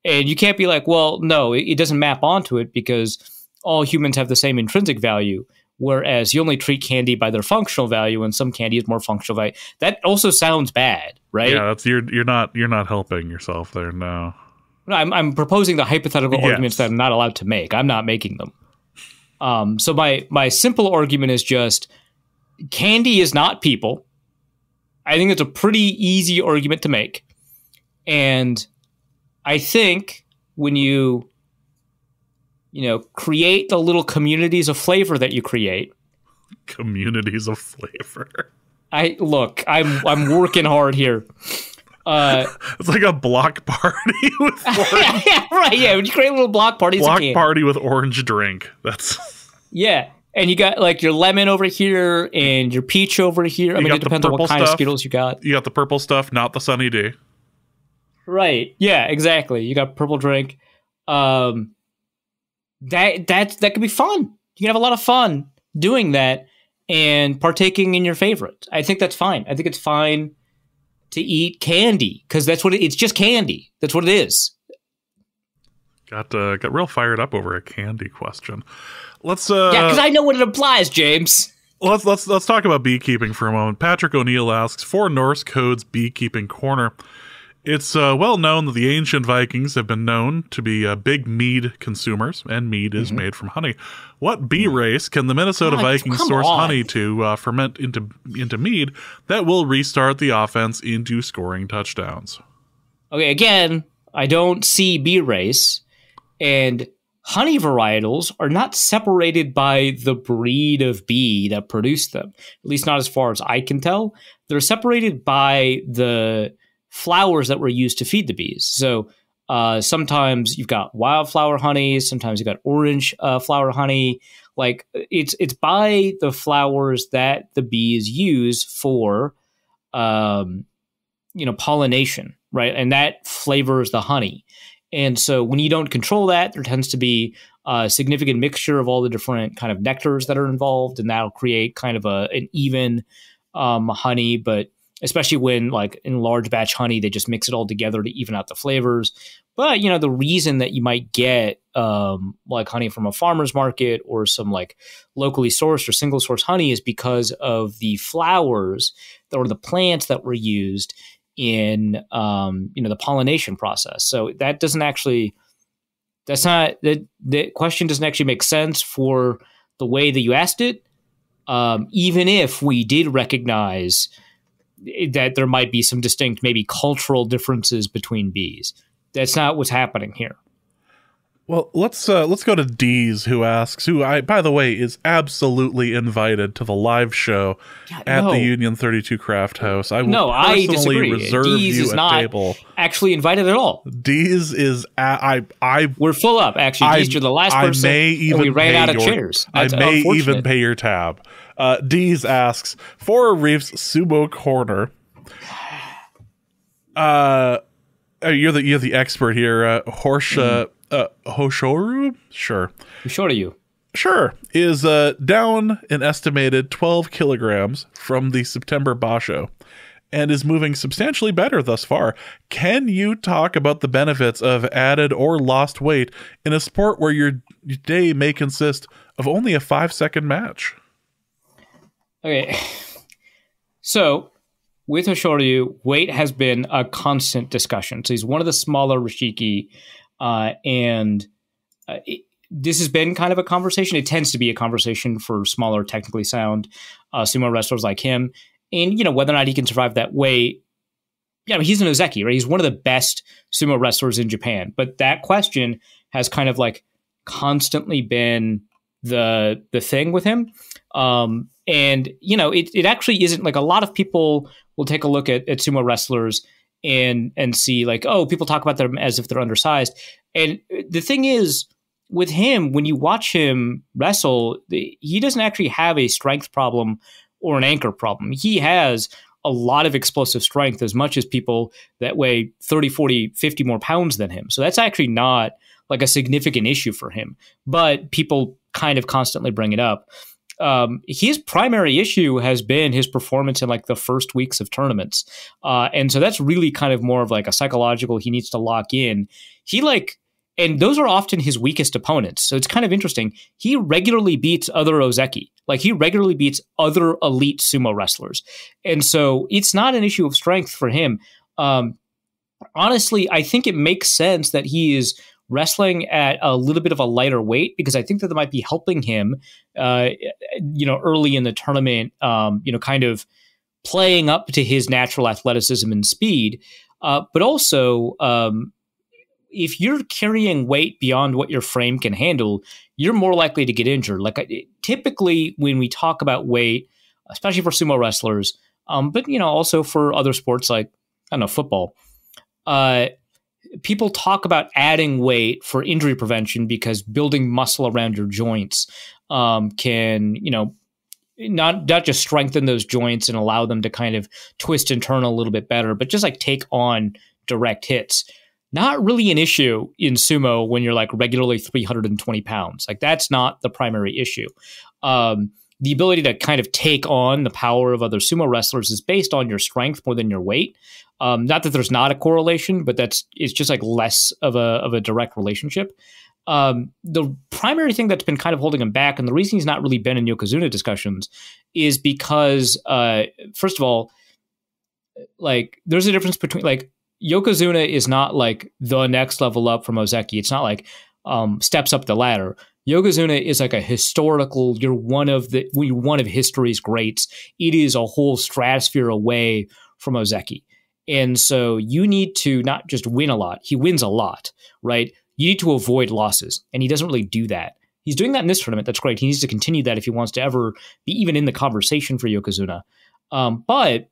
And you can't be like, well, no, it doesn't map onto it because all humans have the same intrinsic value. Whereas you only treat candy by their functional value, and some candy is more functional value. That also sounds bad, right? Yeah, that's you're not helping yourself there. No, I'm proposing the hypothetical arguments that I'm not allowed to make. I'm not making them. So my simple argument is just candy is not people. I think it's a pretty easy argument to make, and I think when you create the little communities of flavor that you create. Communities of flavor. I'm working hard here. It's like a block party with orange. Yeah, right. Yeah, when you create little block parties. Block party with orange drink. That's yeah. And you got like your lemon over here and your peach over here. I mean, it depends on what kind of Skittles you got. You got the purple stuff, not the Sunny D. Right. Yeah, exactly. You got purple drink. That could be fun. You can have a lot of fun doing that and partaking in your favorite. I think that's fine. I think it's fine to eat candy because that's what it's just candy. That's what it is. Got real fired up over a candy question. Let's because I know what it implies, James. Let's talk about beekeeping for a moment. Patrick O'Neill asks for Norse Code's beekeeping corner. It's well known that the ancient Vikings have been known to be big mead consumers, and mead is made from honey. What bee race can the Minnesota Vikings source honey to ferment into mead that will restart the offense into scoring touchdowns? Okay, again, I don't see bee race, and honey varietals are not separated by the breed of bee that produced them, at least not as far as I can tell. They're separated by the flowers that were used to feed the bees. So sometimes you've got wildflower honey, sometimes you've got orange flower honey. Like it's by the flowers that the bees use for pollination, right? And that flavors the honey. And so when you don't control that, there tends to be a significant mixture of all the different kind of nectars that are involved, and that'll create kind of an even honey. But especially when, like in large batch honey, they just mix it all together to even out the flavors. But the reason that you might get like honey from a farmer's market or some like locally sourced or single source honey is because of the flowers or the plants that were used in the pollination process. So that doesn't actually, the question doesn't actually make sense for the way that you asked it. Even if we did recognize that there might be some distinct, maybe cultural differences between bees. That's not what's happening here. Well, let's go to Deez, who asks, by the way, is absolutely invited to the live show at the Union 32 Craft House. I will I disagree. Reserve Deez you is a not table. Actually invited at all. Deez is we're full up. Actually, Deez, you're the last person. We ran out of chairs. That's I may even pay your tab. Deez asks for Reef's Sumo Corner. You're the expert here. Hoshoru? Sure. Hoshoru. Sure. Is down an estimated 12 kilograms from the September Basho and is moving substantially better thus far. Can you talk about the benefits of added or lost weight in a sport where your day may consist of only a 5-second match? Okay. So, with Hoshoru, weight has been a constant discussion. So he's one of the smaller Rishiki, and this has been kind of a conversation. It tends to be a conversation for smaller, technically sound sumo wrestlers like him. And, whether or not he can survive that weight, he's an Ozeki, right? He's one of the best sumo wrestlers in Japan. But that question has kind of like constantly been the thing with him. And, it actually isn't like a lot of people will take a look at sumo wrestlers and see like, oh, people talk about them as if they're undersized. And the thing is with him, when you watch him wrestle, he doesn't actually have a strength problem or an anchor problem. He has a lot of explosive strength, as much as people that weigh 30, 40, 50 more pounds than him. So that's actually not like a significant issue for him, but people kind of constantly bring it up. His primary issue has been his performance in like the first weeks of tournaments. And so that's really kind of more of like a psychological, he needs to lock in. And those are often his weakest opponents. So it's kind of interesting. He regularly beats other Ozeki. Like he regularly beats other elite sumo wrestlers. And so it's not an issue of strength for him. Honestly, I think it makes sense that he is wrestling at a little bit of a lighter weight, because I think that might be helping him, early in the tournament, kind of playing up to his natural athleticism and speed. But also, if you're carrying weight beyond what your frame can handle, you're more likely to get injured. Like typically when we talk about weight, especially for sumo wrestlers, but also for other sports like, I don't know, football, people talk about adding weight for injury prevention because building muscle around your joints can, not just strengthen those joints and allow them to kind of twist and turn a little bit better, but just like take on direct hits. Not really an issue in sumo when you're like regularly 320 pounds. Like that's not the primary issue. The ability to kind of take on the power of other sumo wrestlers is based on your strength more than your weight. Not that there's not a correlation, but it's just like less of a direct relationship. The primary thing that's been kind of holding him back, and the reason he's not really been in Yokozuna discussions, is because first of all, like there's a difference between like Yokozuna is not like the next level up from Ozeki. It's not like steps up the ladder. Yokozuna is like a historical. You're one of history's greats. It is a whole stratosphere away from Ozeki, and so you need to not just win a lot. He wins a lot, right? You need to avoid losses, and he doesn't really do that. He's doing that in this tournament. That's great. He needs to continue that if he wants to ever be even in the conversation for Yokozuna. But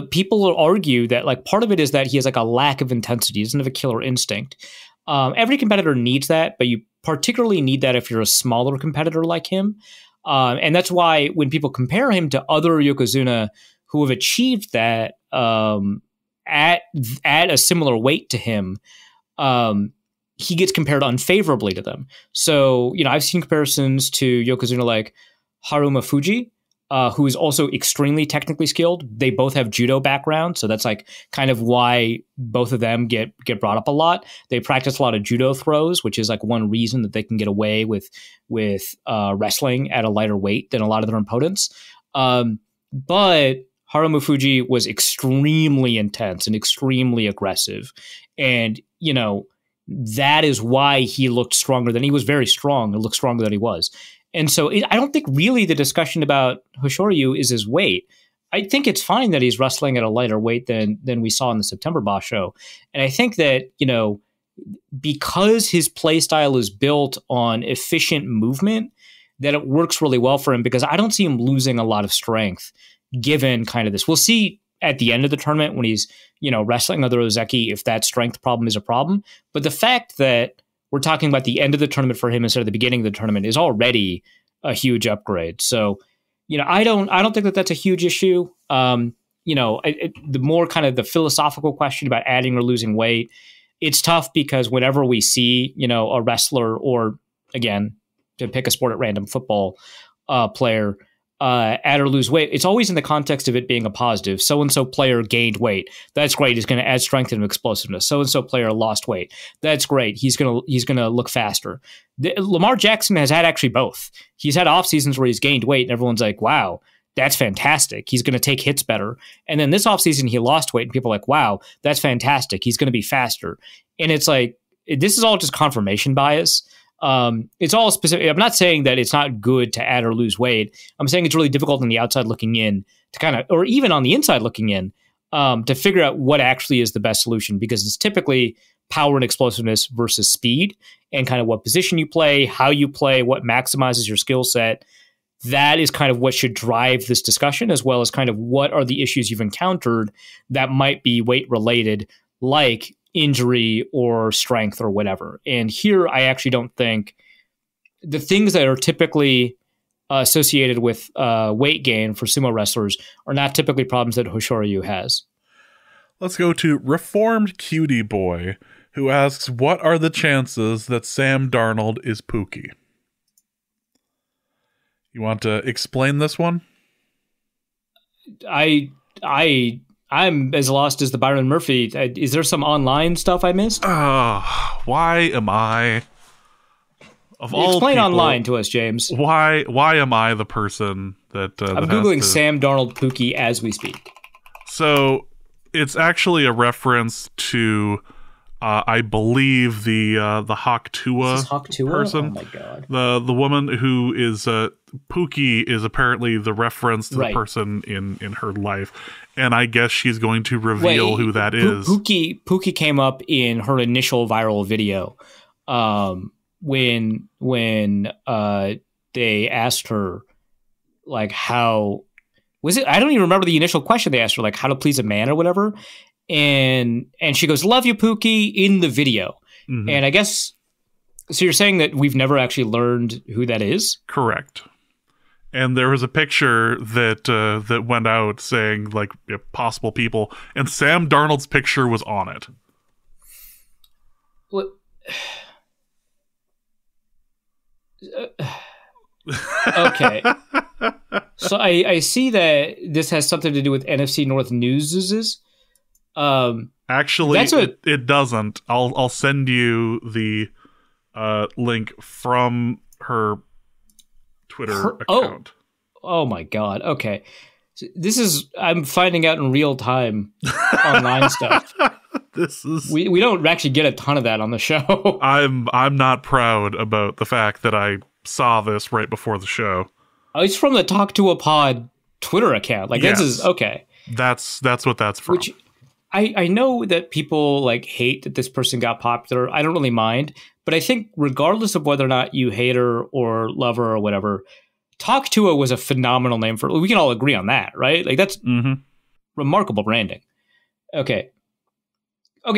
people argue that like part of it is that he has like a lack of intensity. He doesn't have a killer instinct. Every competitor needs that, but you particularly need that if you're a smaller competitor like him. And that's why when people compare him to other Yokozuna who have achieved that at a similar weight to him, he gets compared unfavorably to them. So, I've seen comparisons to Yokozuna like Haruma Fuji, who is also extremely technically skilled. They both have judo background, so that's like kind of why both of them get brought up a lot. They practice a lot of judo throws, which is like one reason that they can get away with wrestling at a lighter weight than a lot of their opponents. But Haruma Fuji was extremely intense and extremely aggressive, and that is why he looked stronger than he was. Very strong and looked stronger than he was. And so I don't think really the discussion about Hoshoryu is his weight. I think it's fine that he's wrestling at a lighter weight than we saw in the September Boss show. And I think that, because his play style is built on efficient movement, that it works really well for him, because I don't see him losing a lot of strength given kind of this. We'll see at the end of the tournament when he's, wrestling other Ozeki if that strength problem is a problem. But the fact that we're talking about the end of the tournament for him instead of the beginning of the tournament is already a huge upgrade. So, I don't think that that's a huge issue. The more kind of the philosophical question about adding or losing weight, it's tough because whenever we see, a wrestler or, again, to pick a sport at random, football player, add or lose weight, it's always in the context of it being a positive. So-and-so player gained weight. That's great. He's going to add strength and explosiveness. So-and-so player lost weight. That's great. He's going to look faster. Lamar Jackson has had actually both. He's had off seasons where he's gained weight and everyone's like, wow, that's fantastic. He's going to take hits better. And then this offseason he lost weight and people are like, wow, that's fantastic. He's going to be faster. And it's like, this is all just confirmation bias. It's all specific. I'm not saying that it's not good to add or lose weight. I'm saying it's really difficult on the outside looking in to kind of, or even on the inside looking in, to figure out what actually is the best solution, because it's typically power and explosiveness versus speed and kind of what position you play, how you play, what maximizes your skill set. That is kind of what should drive this discussion, as well as kind of what are the issues you've encountered that might be weight related, like injury or strength or whatever. And here, I actually don't think the things that are typically associated with weight gain for sumo wrestlers are not typically problems that Hoshoryu has. Let's go to Reformed Cutie Boy, who asks, what are the chances that Sam Darnold is Pookie? You want to explain this one? I'm as lost as the Byron Murphy. Is there some online stuff I missed? Why am I? Explain online to us, James. Why am I the person that I'm Googling Sam Darnold Pookie as we speak. So it's actually a reference to, I believe, the Hawk Tua person. Oh my god! The woman who is Pookie is apparently the reference to the person in her life, and I guess she's going to reveal who that is. Pookie came up in her initial viral video, when they asked her, like, how was it? I don't even remember the initial question they asked her, like how to please a man or whatever. and she goes, "Love you, Pookie," in the video. Mhm. And I guess, so you're saying that we've never actually learned who that is? Correct. And there was a picture that went out saying like possible people, and Sam Darnold's picture was on it. What? Okay. So I see that this has something to do with NFC North News. Actually, that's it doesn't. I'll send you the link from her Twitter account. Oh my God. Okay. So I'm finding out in real time online stuff. We don't actually get a ton of that on the show. I'm not proud about the fact that I saw this right before the show. Oh, it's from the Talk to a Pod Twitter account. Like, yes. This is okay. That's what that's from. Which I know that people like hate that this person got popular. I don't really mind, but I think regardless of whether or not you hate her or love her or whatever, Talk to a was a phenomenal name for. We can all agree on that, right? Like that's remarkable branding. Okay,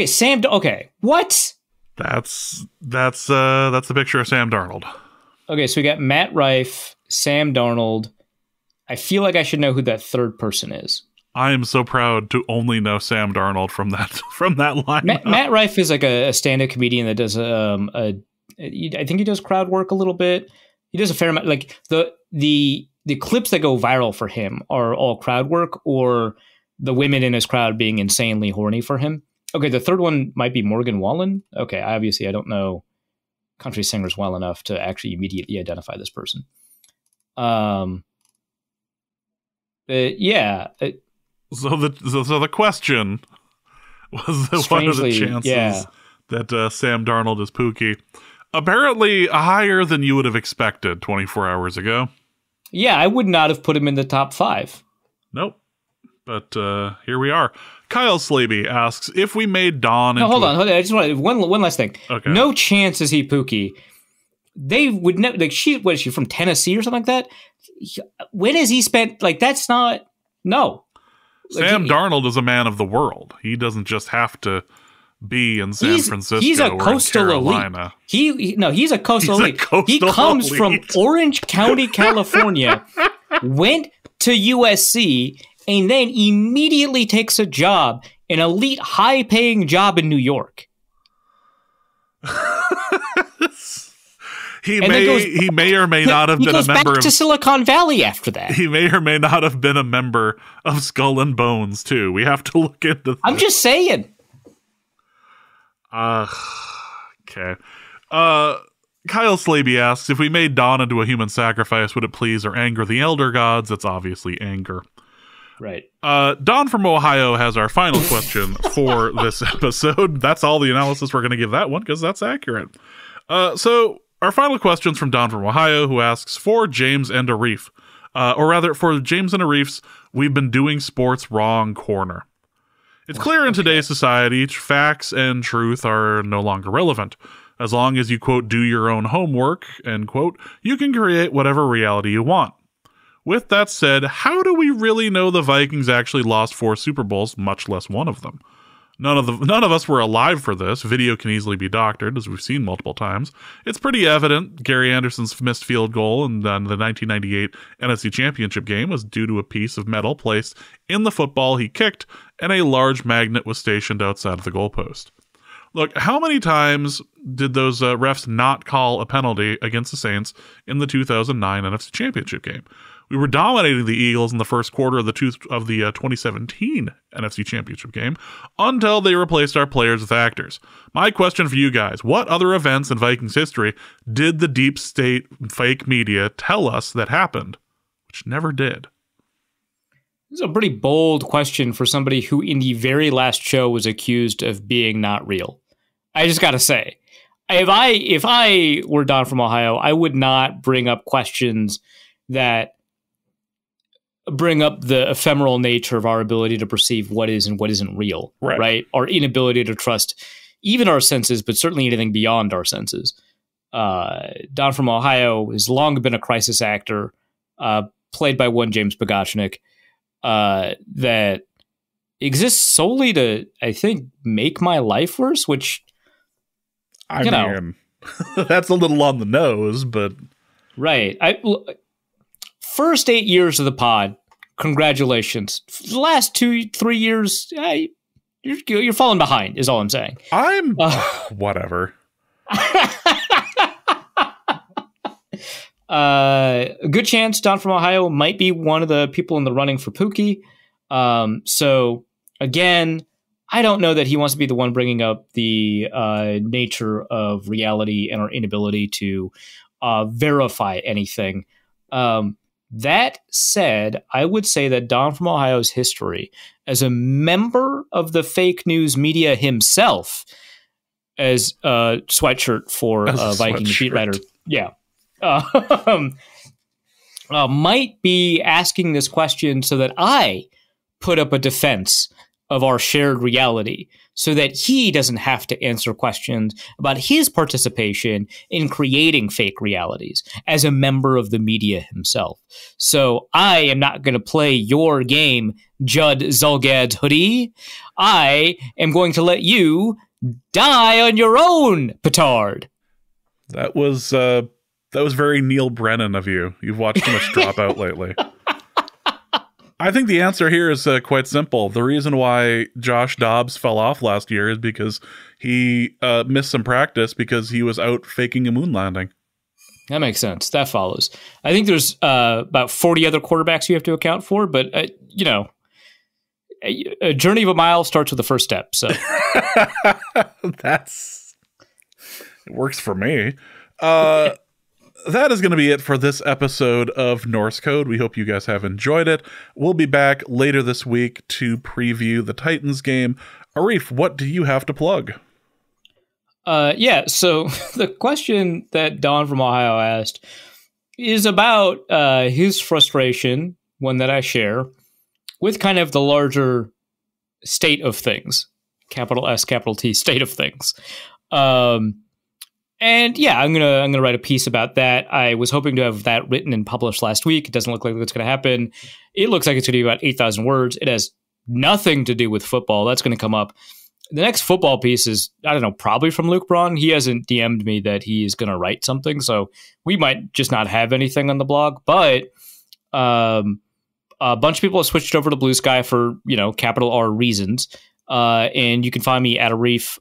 Sam. Okay, what? That's the picture of Sam Darnold. Okay, so we got Matt Rife, Sam Darnold. I feel like I should know who that third person is. I am so proud to only know Sam Darnold from that line. Matt Rife is like a stand-up comedian that does I think he does crowd work a little bit. He does a fair amount. Like the clips that go viral for him are all crowd work or the women in his crowd being insanely horny for him. Okay, the third one might be Morgan Wallen. Okay, obviously I don't know country singers well enough to actually immediately identify this person. But yeah. So the question was what are the chances that Sam Darnold is Pookie? Apparently higher than you would have expected 24 hours ago. Yeah, I would not have put him in the top 5. Nope. But here we are. Kyle Slaby asks, if we made Dawn into... Hold on. I just want one last thing. Okay. No chance is he Pookie. They would never... Like, what is she, from Tennessee or something like that? When has he spent... Like, that's not... No. Sam Darnold is a man of the world. He doesn't just have to be in San Francisco. He's a or coastal elite. He's a coastal elite. He comes from Orange County, California, went to USC, and then immediately takes a job, an elite, high-paying job in New York. He may or may not have been a member of... He goes back to Silicon Valley after that. He may or may not have been a member of Skull and Bones, too. We have to look into this. I'm just saying. Okay. Kyle Slaby asks, if we made Dawn into a human sacrifice, would it please or anger the elder gods? It's obviously anger. Right. Don from Ohio has our final question for this episode. That's all the analysis we're going to give that one, because that's accurate. So our final question's from Don from Ohio, who asks, for James and Arif, or rather, for James and Arif's We've Been Doing Sports Wrong corner. It's clear in today's society, facts and truth are no longer relevant. As long as you, quote, do your own homework, end quote, you can create whatever reality you want. With that said, how do we really know the Vikings actually lost 4 Super Bowls, much less one of them? None of us were alive for this. Video can easily be doctored, as we've seen multiple times. It's pretty evident Gary Anderson's missed field goal in the 1998 NFC Championship game was due to a piece of metal placed in the football he kicked, and a large magnet was stationed outside of the goalpost. Look, how many times did those refs not call a penalty against the Saints in the 2009 NFC Championship game? We were dominating the Eagles in the first quarter of the 2017 NFC Championship game until they replaced our players with actors. My question for you guys, what other events in Vikings history did the deep state fake media tell us that happened, which never did? This is a pretty bold question for somebody who in the very last show was accused of being not real. I just got to say, if I were Don from Ohio, I would not bring up questions that bring up the ephemeral nature of our ability to perceive what is and what isn't real, right? Our inability to trust even our senses, but certainly anything beyond our senses. Don from Ohio has long been a crisis actor, played by one James Pogachnik, that exists solely to, I think, make my life worse, which, I mean, that's a little on the nose, but... Right. First 8 years of the pod, congratulations. The last 2-3 years, you're falling behind, is all I'm saying. Whatever. A good chance Don from Ohio might be one of the people in the running for Pookie. So, again, I don't know that he wants to be the one bringing up the nature of reality and our inability to verify anything. That said, I would say that Don from Ohio's history as a member of the fake news media himself, as a sweatshirt for a Viking beat writer, might be asking this question so that I put up a defense of our shared reality so that he doesn't have to answer questions about his participation in creating fake realities as a member of the media himself. So I am not going to play your game, Judd Zulgad's hoodie. I am going to let you die on your own, petard. That was very Neil Brennan of you. You've watched too much Dropout lately. I think the answer here is quite simple. The reason why Josh Dobbs fell off last year is because he missed some practice because he was out faking a moon landing. That makes sense. That follows. I think there's about 40 other quarterbacks you have to account for, but, a journey of a mile starts with the first step. So it works for me. That is going to be it for this episode of Norse Code. We hope you guys have enjoyed it. We'll be back later this week to preview the Titans game. Arif, what do you have to plug? So the question that Don from Ohio asked is about his frustration, one that I share, with kind of the larger state of things, capital S, capital T, state of things. And yeah, I'm gonna write a piece about that. I was hoping to have that written and published last week. It doesn't look like it's going to happen. It looks like it's going to be about 8,000 words. It has nothing to do with football. That's going to come up. The next football piece is, I don't know, probably from Luke Braun. He hasn't DM'd me that he's going to write something, so we might just not have anything on the blog. But a bunch of people have switched over to Blue Sky for, capital R reasons. And you can find me at Arif,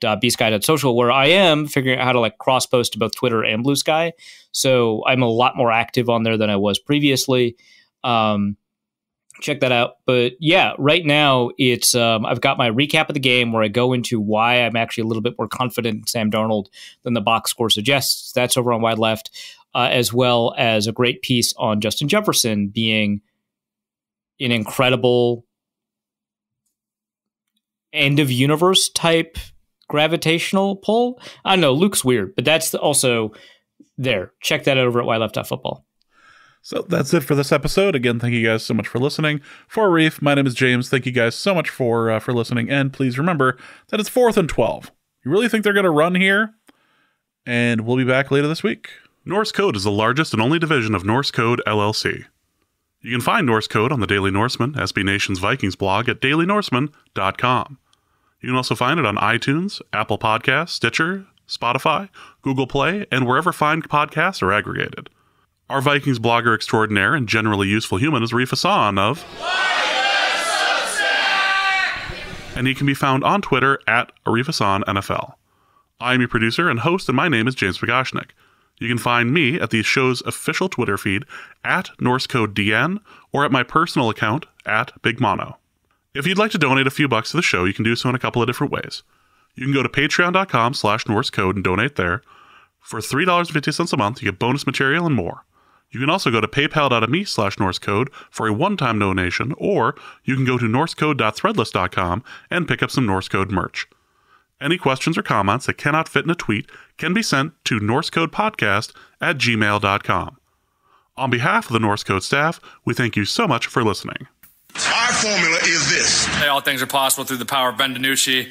bsky.social, where I am figuring out how to cross post to both Twitter and Blue Sky. So I'm a lot more active on there than I was previously. Check that out. But yeah, right now it's I've got my recap of the game where I go into why I'm actually a little bit more confident in Sam Darnold than the box score suggests. That's over on Wide Left, as well as a great piece on Justin Jefferson being an incredible end of universe type gravitational pull. I don't know. Luke's weird, but that's also there. Check that out over at whyleft.football. So that's it for this episode. Again, thank you guys so much for listening. For Arif, my name is James. Thank you guys so much for listening. And please remember that it's 4th and 12. You really think they're going to run here? And we'll be back later this week. Norse Code is the largest and only division of Norse Code LLC. You can find Norse Code on the Daily Norseman, SB Nation's Vikings blog at dailynorseman.com. You can also find it on iTunes, Apple Podcasts, Stitcher, Spotify, Google Play, and wherever fine podcasts are aggregated. Our Vikings blogger extraordinaire and generally useful human is Arif Hassan of... and he can be found on Twitter at Arif Hassan NFL. I'm your producer and host, and my name is James Pagashnik. You can find me at the show's official Twitter feed at NorseCodeDN or at my personal account at Big Mono. If you'd like to donate a few bucks to the show, you can do so in a couple of different ways. You can go to patreon.com/NorseCode and donate there. For $3.50 a month, you get bonus material and more. You can also go to paypal.me/NorseCode for a one-time donation, or you can go to norsecode.threadless.com and pick up some Norse Code merch. Any questions or comments that cannot fit in a tweet can be sent to norsecodepodcast@gmail.com. On behalf of the Norse Code staff, we thank you so much for listening. Our formula is this. Hey, all things are possible through the power of Ben DiNucci.